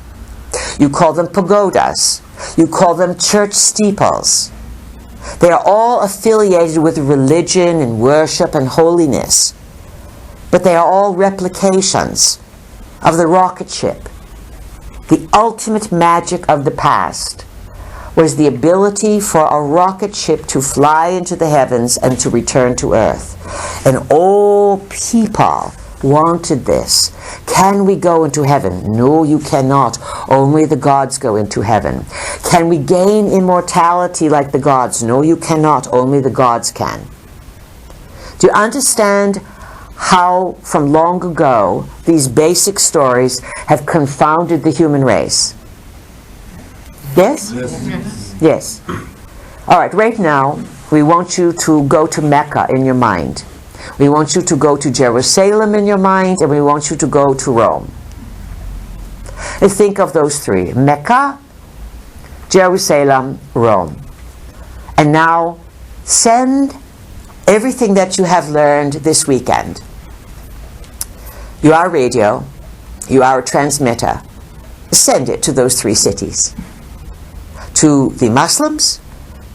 you call them pagodas, you call them church steeples. They are all affiliated with religion and worship and holiness, but they are all replications of the rocket ship. The ultimate magic of the past was the ability for a rocket ship to fly into the heavens and to return to Earth. And all people wanted this. Can we go into heaven? No, you cannot. Only the gods go into heaven. Can we gain immortality like the gods? No, you cannot. Only the gods can. Do you understand how from long ago these basic stories have confounded the human race? Yes? Yes. All right, right now we want you to go to Mecca in your mind. We want you to go to Jerusalem in your mind, and we want you to go to Rome. And think of those three: Mecca, Jerusalem, Rome. And now send everything that you have learned this weekend. You are a radio, you are a transmitter. Send it to those three cities. To the Muslims,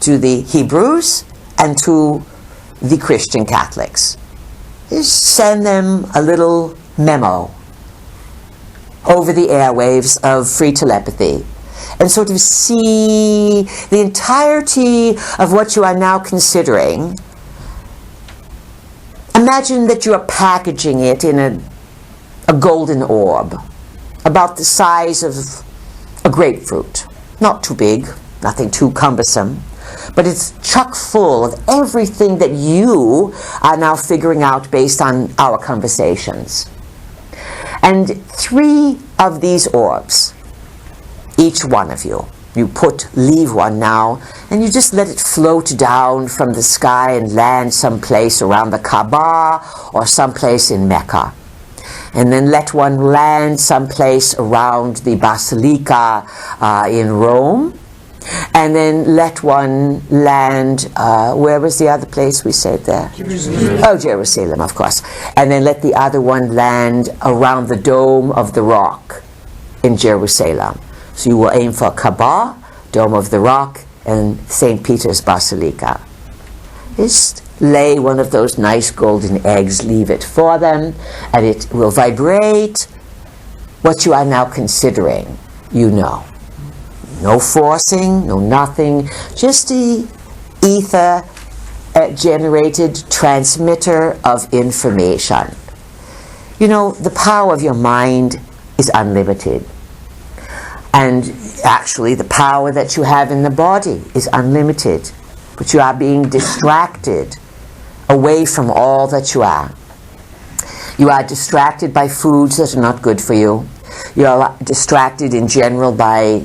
to the Hebrews, and to the Christian Catholics. Just send them a little memo over the airwaves of free telepathy, and sort of see the entirety of what you are now considering. Imagine that you are packaging it in a golden orb, about the size of a grapefruit. Not too big, nothing too cumbersome, but it's chock full of everything that you are now figuring out based on our conversations. And 3 of these orbs, each one of you leave one now, and you just let it float down from the sky and land someplace around the Kaaba or someplace in Mecca. And then let one land someplace around the Basilica in Rome. And then let one land, where was the other place we said there? Jerusalem. Oh, Jerusalem, of course. And then let the other one land around the Dome of the Rock in Jerusalem. So you will aim for Kaaba, Dome of the Rock, and St. Peter's Basilica. Just lay one of those nice golden eggs, leave it for them, and it will vibrate what you are now considering, you know. No forcing, no nothing, just the ether generated transmitter of information. You know, the power of your mind is unlimited. And actually the power that you have in the body is unlimited. But you are being distracted away from all that you are. You are distracted by foods that are not good for you. You are distracted in general by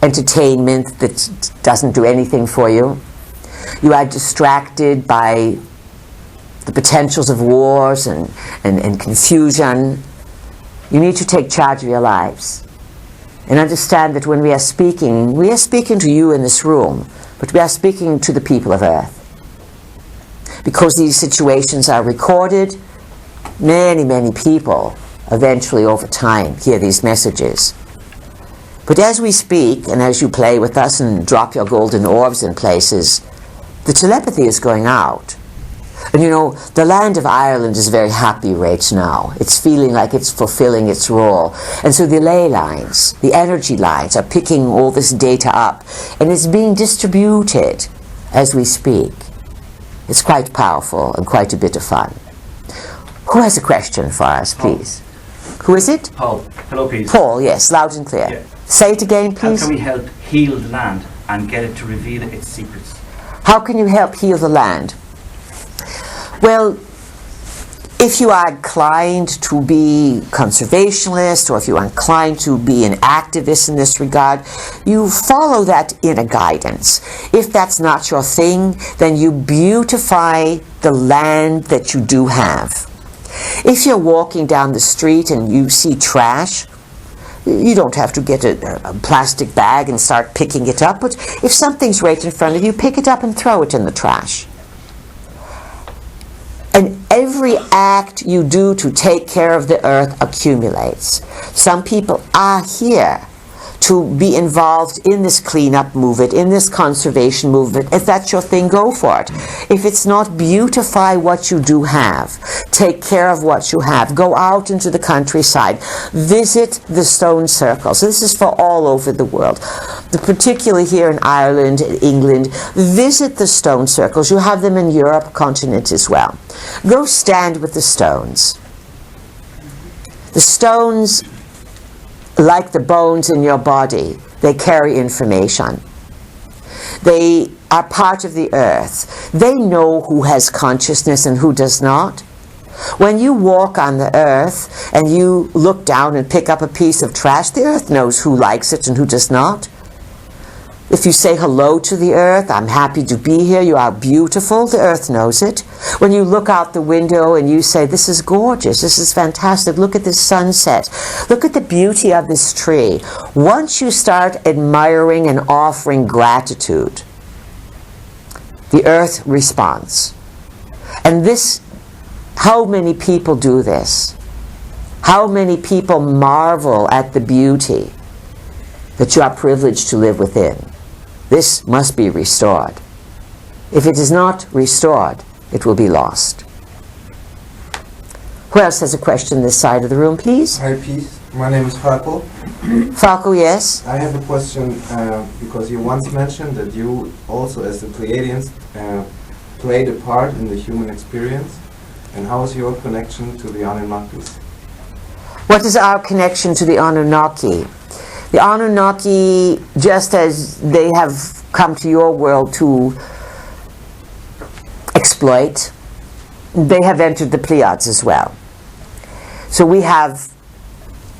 entertainment that doesn't do anything for you. You are distracted by the potentials of wars and confusion. You need to take charge of your lives and understand that when we are speaking to you in this room, but we are speaking to the people of Earth. Because these situations are recorded, many, many people eventually over time hear these messages. But as we speak, and as you play with us and drop your golden orbs in places, the telepathy is going out. And you know, the land of Ireland is very happy right now. It's feeling like it's fulfilling its role. And so the ley lines, the energy lines, are picking all this data up, and it's being distributed as we speak. It's quite powerful and quite a bit of fun. Who has a question for us, please? Who is it? Paul. Hello, please. Paul, yes, loud and clear. Yeah. Say it again, please. How can we help heal the land and get it to reveal its secrets? How can you help heal the land? Well, if you are inclined to be conservationist, or if you are inclined to be an activist in this regard, you follow that inner guidance. If that's not your thing, then you beautify the land that you do have. If you're walking down the street and you see trash, you don't have to get a plastic bag and start picking it up, but if something's right in front of you, pick it up and throw it in the trash. And every act you do to take care of the earth accumulates. Some people are here to be involved in this cleanup movement, in this conservation movement. If that's your thing, go for it. If it's not, beautify what you do have. Take care of what you have. Go out into the countryside. Visit the stone circles. This is for all over the world. Particularly here in Ireland, England, visit the stone circles. You have them in Europe continent as well. Go stand with the stones. The stones, like the bones in your body, they carry information. They are part of the earth. They know who has consciousness and who does not. When you walk on the earth and you look down and pick up a piece of trash, the earth knows who likes it and who does not. If you say hello to the earth, I'm happy to be here, you are beautiful, the earth knows it. When you look out the window and you say, this is gorgeous, this is fantastic, look at this sunset, look at the beauty of this tree. Once you start admiring and offering gratitude, the earth responds. And this, how many people do this? How many people marvel at the beauty that you are privileged to live within? This must be restored. If it is not restored, it will be lost. Who else has a question this side of the room, please? Hi, peace. My name is Falco. Falco, yes? I have a question because you once mentioned that you also, as the Pleiadians, played a part in the human experience. And how is your connection to the Anunnaki? What is our connection to the Anunnaki? The Anunnaki, just as they have come to your world to exploit, they have entered the Pleiades as well. So we have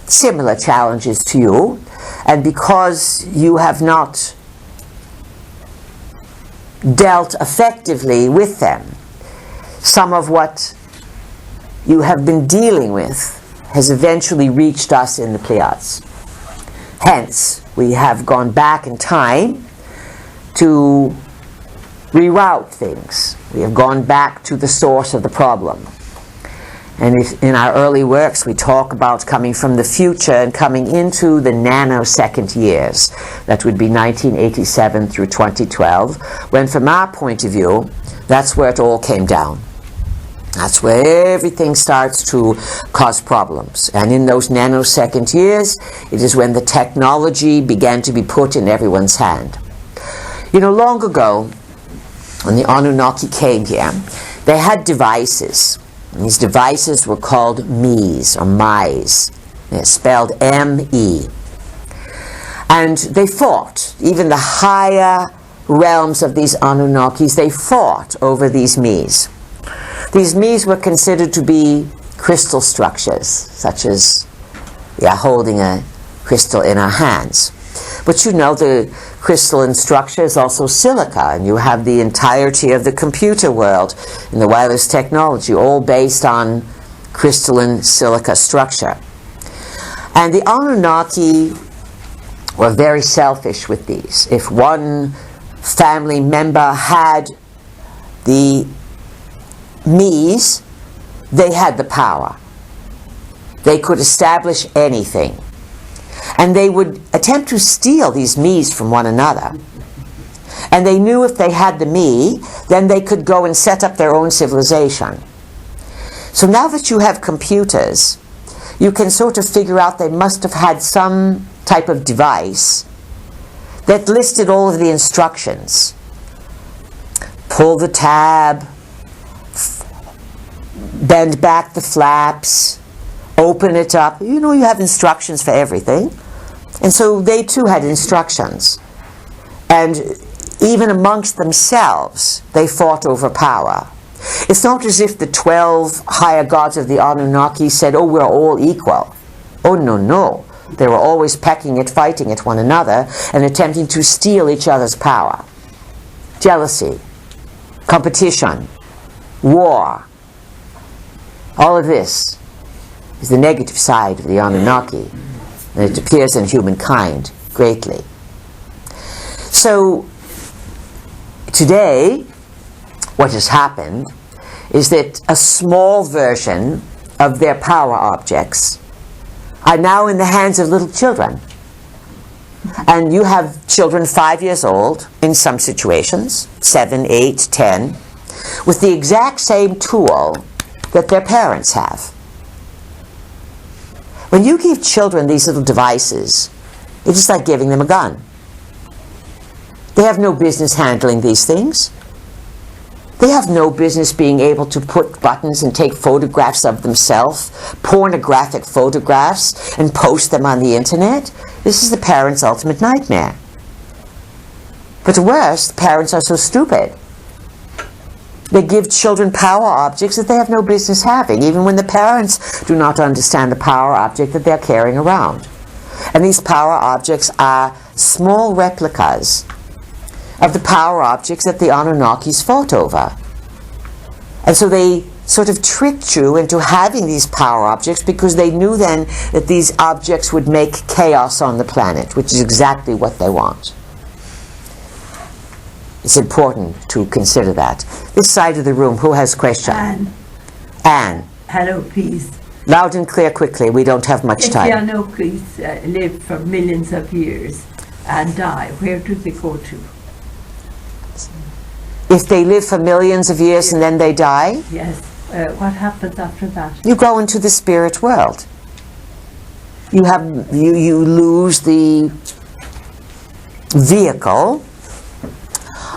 similar challenges to you, and because you have not dealt effectively with them, some of what you have been dealing with has eventually reached us in the Pleiades. Hence, we have gone back in time to reroute things. We have gone back to the source of the problem. And in our early works, we talk about coming from the future and coming into the nanosecond years. That would be 1987 through 2012, when from our point of view, that's where it all came down. That's where everything starts to cause problems. And in those nanosecond years, it is when the technology began to be put in everyone's hand. You know, long ago, when the Anunnaki came here, they had devices. And these devices were called Mies, or Mice. They're spelled M-E. And they fought. Even the higher realms of these Anunnakis, they fought over these Mies. These Mies were considered to be crystal structures, such as we are holding a crystal in our hands. But you know, the crystalline structure is also silica, and you have the entirety of the computer world and the wireless technology, all based on crystalline silica structure. And the Anunnaki were very selfish with these. If one family member had the Mies, they had the power. They could establish anything. And they would attempt to steal these Mies from one another. And they knew if they had the Me, then they could go and set up their own civilization. So now that you have computers, you can sort of figure out they must have had some type of device that listed all of the instructions. Pull the tab, bend back the flaps, open it up. You know, you have instructions for everything. And so they too had instructions. And even amongst themselves, they fought over power. It's not as if the 12 higher gods of the Anunnaki said, oh, we're all equal. Oh, no, no. They were always pecking at, fighting at one another, and attempting to steal each other's power. Jealousy, competition, war. All of this is the negative side of the Anunnaki, and it appears in humankind greatly. So, today, what has happened is that a small version of their power objects are now in the hands of little children. And you have children 5 years old in some situations, 7, 8, 10, with the exact same tool that their parents have. When you give children these little devices, it's just like giving them a gun. They have no business handling these things. They have no business being able to put buttons and take photographs of themselves, pornographic photographs, and post them on the internet. This is the parents' ultimate nightmare. But worse, parents are so stupid. They give children power objects that they have no business having, even when the parents do not understand the power object that they're carrying around. And these power objects are small replicas of the power objects that the Anunnakis fought over. And so they sort of tricked you into having these power objects because they knew then that these objects would make chaos on the planet, which is exactly what they want. It's important to consider that. This side of the room, who has a question? Anne. Hello, please. Loud and clear, quickly. We don't have much If time. the Anunnakis live for millions of years and die, where do they go to? If they live for millions of years and then they die, Yes. What happens after that? you go into the spirit world. You lose the vehicle,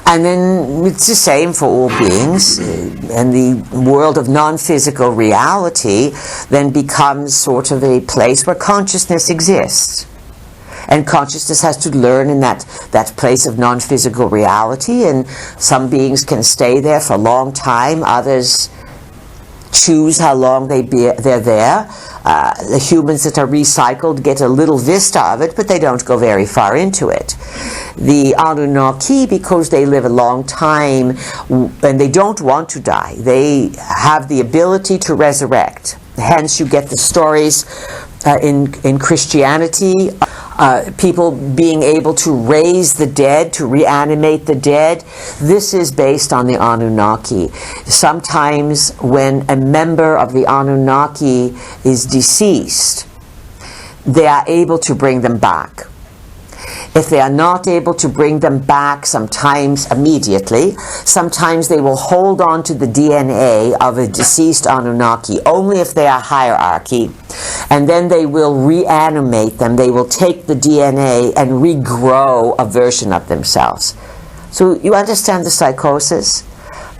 and then it's the same for all beings, and the world of non-physical reality then becomes sort of a place where consciousness exists. And consciousness has to learn in that place of non-physical reality, and some beings can stay there for a long time, others choose how long they're there. The humans that are recycled get a little vista of it, but they don't go very far into it. The Anunnaki, because they live a long time and they don't want to die, they have the ability to resurrect. Hence you get the stories in Christianity, people being able to raise the dead, to reanimate the dead. This is based on the Anunnaki. Sometimes when a member of the Anunnaki is deceased, they are able to bring them back. If they are not able to bring them back, sometimes immediately, sometimes they will hold on to the DNA of a deceased Anunnaki, only if they are hierarchy, and then they will reanimate them. They will take the DNA and regrow a version of themselves. So you understand the psychosis?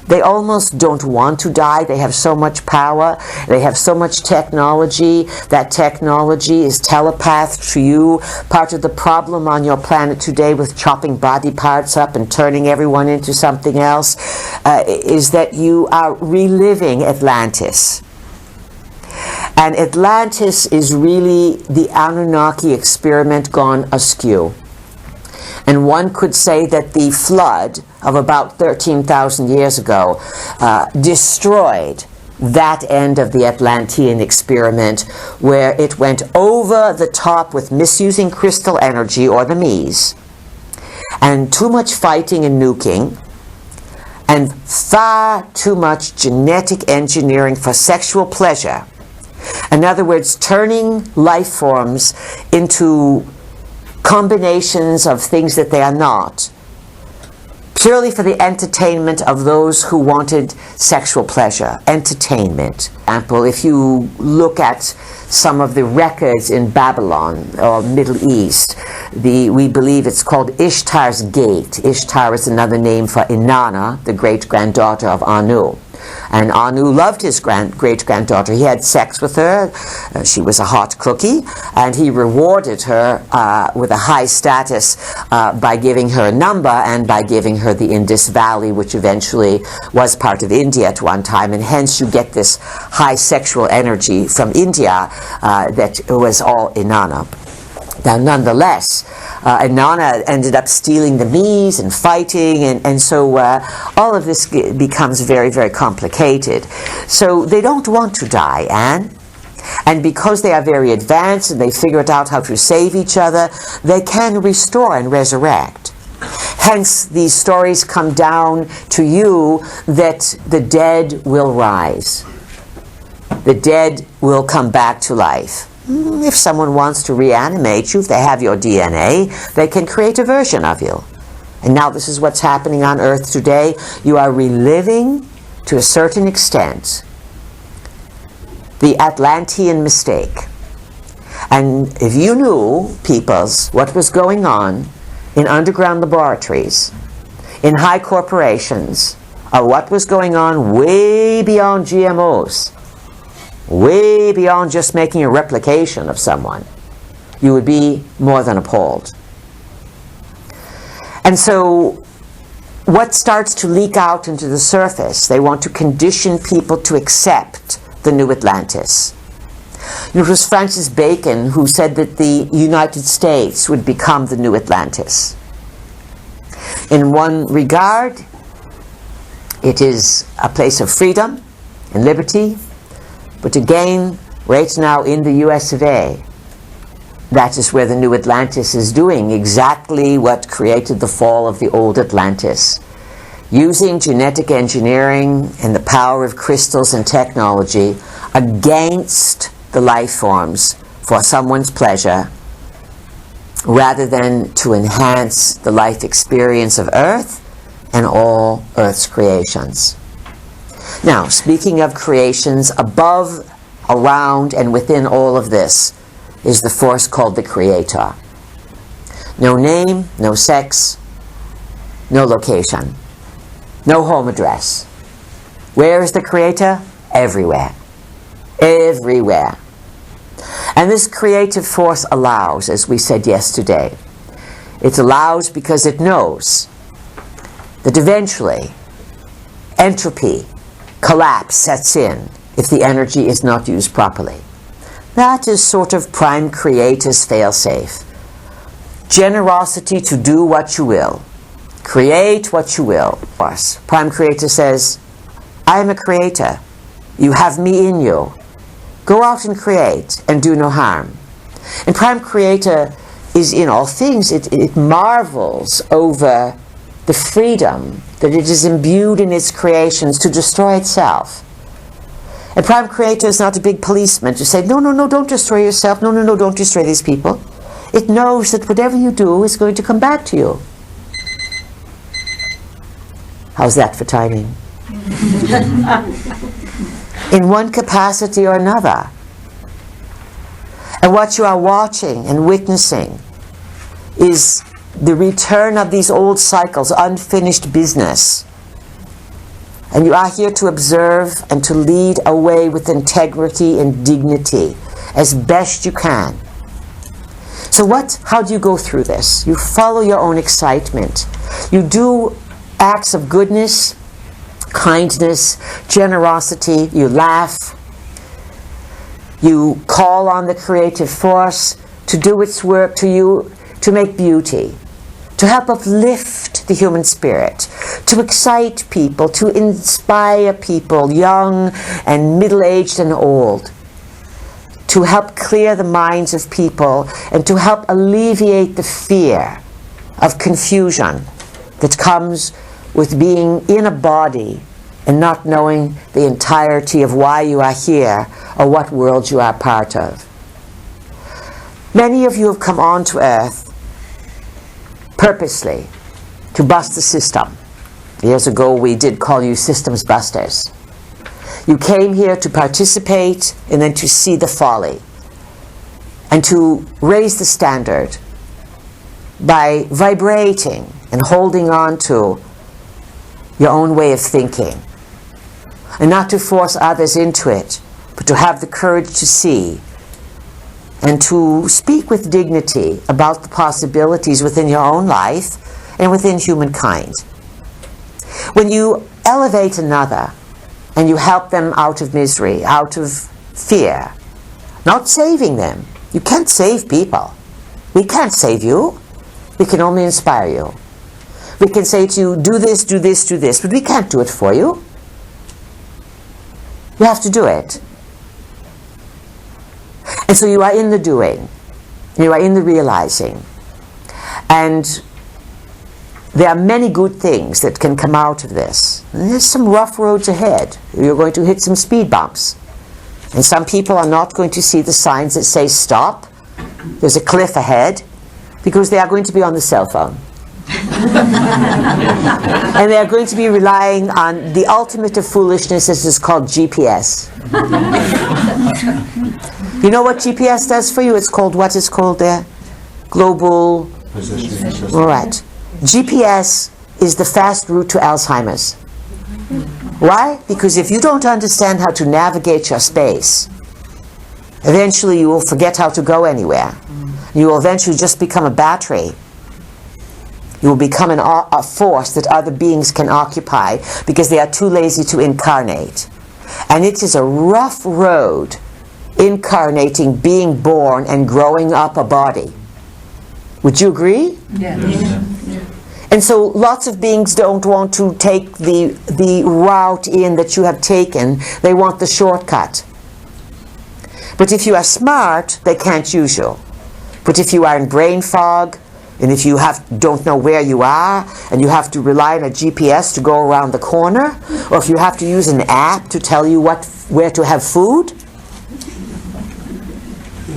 They almost don't want to die. They have so much power. They have so much technology. That technology is telepathed to you. Part of the problem on your planet today with chopping body parts up and turning everyone into something else is that you are reliving Atlantis. And Atlantis is really the Anunnaki experiment gone askew. And one could say that the flood of about 13,000 years ago destroyed that end of the Atlantean experiment, where it went over the top with misusing crystal energy, or the Mies, and too much fighting and nuking, and far too much genetic engineering for sexual pleasure. In other words, turning life forms into combinations of things that they are not, purely for the entertainment of those who wanted sexual pleasure. Entertainment. For example, if you look at some of the records in Babylon or Middle East, we believe it's called Ishtar's Gate. Ishtar is another name for Inanna, the great-granddaughter of Anu. And Anu loved his great-granddaughter. He had sex with her. She was a hot cookie. And he rewarded her with a high status by giving her a number and by giving her the Indus Valley, which eventually was part of India at one time. And hence you get this high sexual energy from India that was all Inanna. Now, nonetheless, Inanna ended up stealing the Mies and fighting, and so all of this becomes very, very complicated. So they don't want to die, Anne. And because they are very advanced and they figured out how to save each other, they can restore and resurrect. Hence, these stories come down to you that the dead will rise. The dead will come back to life. If someone wants to reanimate you, if they have your DNA, they can create a version of you. And now this is what's happening on Earth today. You are reliving, to a certain extent, the Atlantean mistake. And if you knew, peoples, what was going on in underground laboratories, in high corporations, of what was going on way beyond GMOs, way beyond just making a replication of someone, you would be more than appalled. And so what starts to leak out into the surface? They want to condition people to accept the new Atlantis. It was Francis Bacon who said that the United States would become the new Atlantis. In one regard, it is a place of freedom and liberty, but again, right now in the US of A, that is where the new Atlantis is doing exactly what created the fall of the old Atlantis. Using genetic engineering and the power of crystals and technology against the life forms for someone's pleasure, rather than to enhance the life experience of Earth and all Earth's creations. Now, speaking of creations, above, around, and within all of this is the force called the Creator. No name, no sex, no location, no home address. Where is the Creator? Everywhere. Everywhere. And this creative force allows, as we said yesterday, it allows because it knows that eventually entropy, collapse sets in if the energy is not used properly. That is sort of Prime Creator's fail-safe. Generosity to do what you will. Create what you will. Prime Creator says, I am a creator. You have me in you. Go out and create and do no harm. And Prime Creator is in all things. It marvels over the freedom that it is imbued in its creations to destroy itself. And Prime Creator is not a big policeman to say, no, don't destroy yourself. No, don't destroy these people. It knows that whatever you do is going to come back to you. How's that for timing? In one capacity or another. And what you are watching and witnessing is the return of these old cycles, unfinished business. And you are here to observe and to lead a way with integrity and dignity as best you can. So how do you go through this? You follow your own excitement. You do acts of goodness, kindness, generosity. You laugh. You call on the creative force to do its work to you, to make beauty, to help uplift the human spirit, to excite people, to inspire people, young and middle-aged and old, to help clear the minds of people and to help alleviate the fear of confusion that comes with being in a body and not knowing the entirety of why you are here or what world you are part of. Many of you have come onto Earth purposely to bust the system. Years ago we did call you systems busters. You came here to participate and then to see the folly and to raise the standard by vibrating and holding on to your own way of thinking, and not to force others into it, but to have the courage to see and to speak with dignity about the possibilities within your own life and within humankind. When you elevate another and you help them out of misery, out of fear, not saving them. You can't save people. We can't save you. We can only inspire you. We can say to you, do this, do this, do this, but we can't do it for you. You have to do it. And so you are in the doing. You are in the realizing. And there are many good things that can come out of this. And there's some rough roads ahead. You're going to hit some speed bumps. And some people are not going to see the signs that say stop. There's a cliff ahead, because they are going to be on the cell phone. And they are going to be relying on the ultimate of foolishness, as is called GPS. You know what GPS does for you? It's called, what is called there? Global Positioning System. All right. GPS is the fast route to Alzheimer's. Why? Because if you don't understand how to navigate your space, eventually you will forget how to go anywhere. You will eventually just become a battery. You will become a force that other beings can occupy because they are too lazy to incarnate. And it is a rough road, incarnating, being born, and growing up a body. Would you agree? Yes. And so lots of beings don't want to take the route in that you have taken. They want the shortcut. But if you are smart, they can't use you. But if you are in brain fog, and if you don't know where you are, and you have to rely on a GPS to go around the corner, or if you have to use an app to tell you where to have food,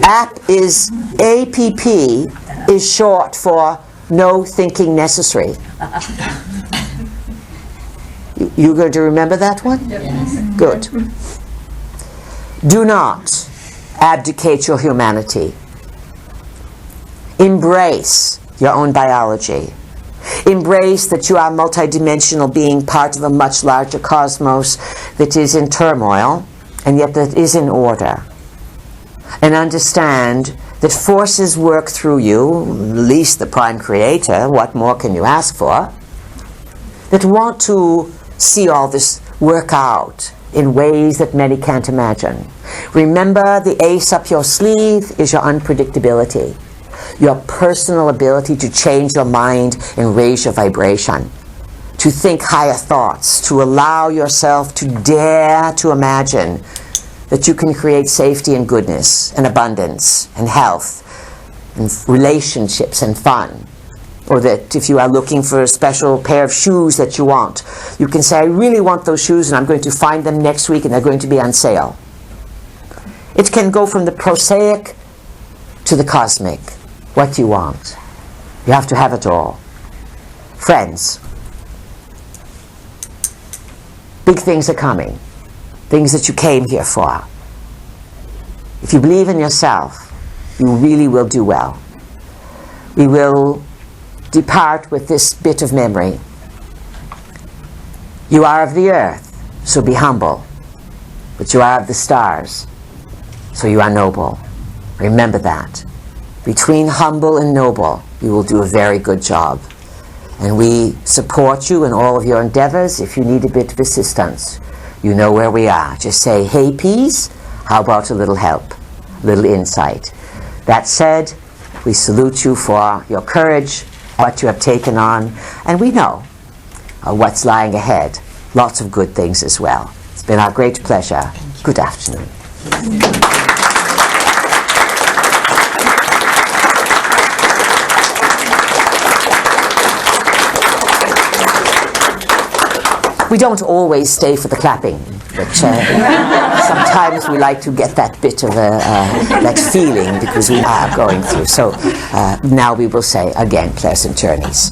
APP is short for no thinking necessary. You going to remember that one? Yes. Good. Do not abdicate your humanity. Embrace your own biology. Embrace that you are a multidimensional being, part of a much larger cosmos that is in turmoil, and yet that is in order. And understand that forces work through you, at least the Prime Creator, what more can you ask for, that want to see all this work out in ways that many can't imagine. Remember, the ace up your sleeve is your unpredictability, your personal ability to change your mind and raise your vibration, to think higher thoughts, to allow yourself to dare to imagine that you can create safety and goodness and abundance and health and relationships and fun. Or that if you are looking for a special pair of shoes that you want, you can say, I really want those shoes and I'm going to find them next week and they're going to be on sale. It can go from the prosaic to the cosmic. What you want. You have to have it all. Friends, big things are coming. Things that you came here for. If you believe in yourself, you really will do well. We will depart with this bit of memory. You are of the earth, so be humble. But you are of the stars, so you are noble. Remember that. Between humble and noble, you will do a very good job. And we support you in all of your endeavors. If you need a bit of assistance, you know where we are. Just say, hey, peas, how about a little help, a little insight? That said, we salute you for your courage, what you have taken on, and we know what's lying ahead. Lots of good things as well. It's been our great pleasure. Good afternoon. We don't always stay for the clapping, but sometimes we like to get that bit of that feeling because we are going through. So now we will say again, pleasant journeys.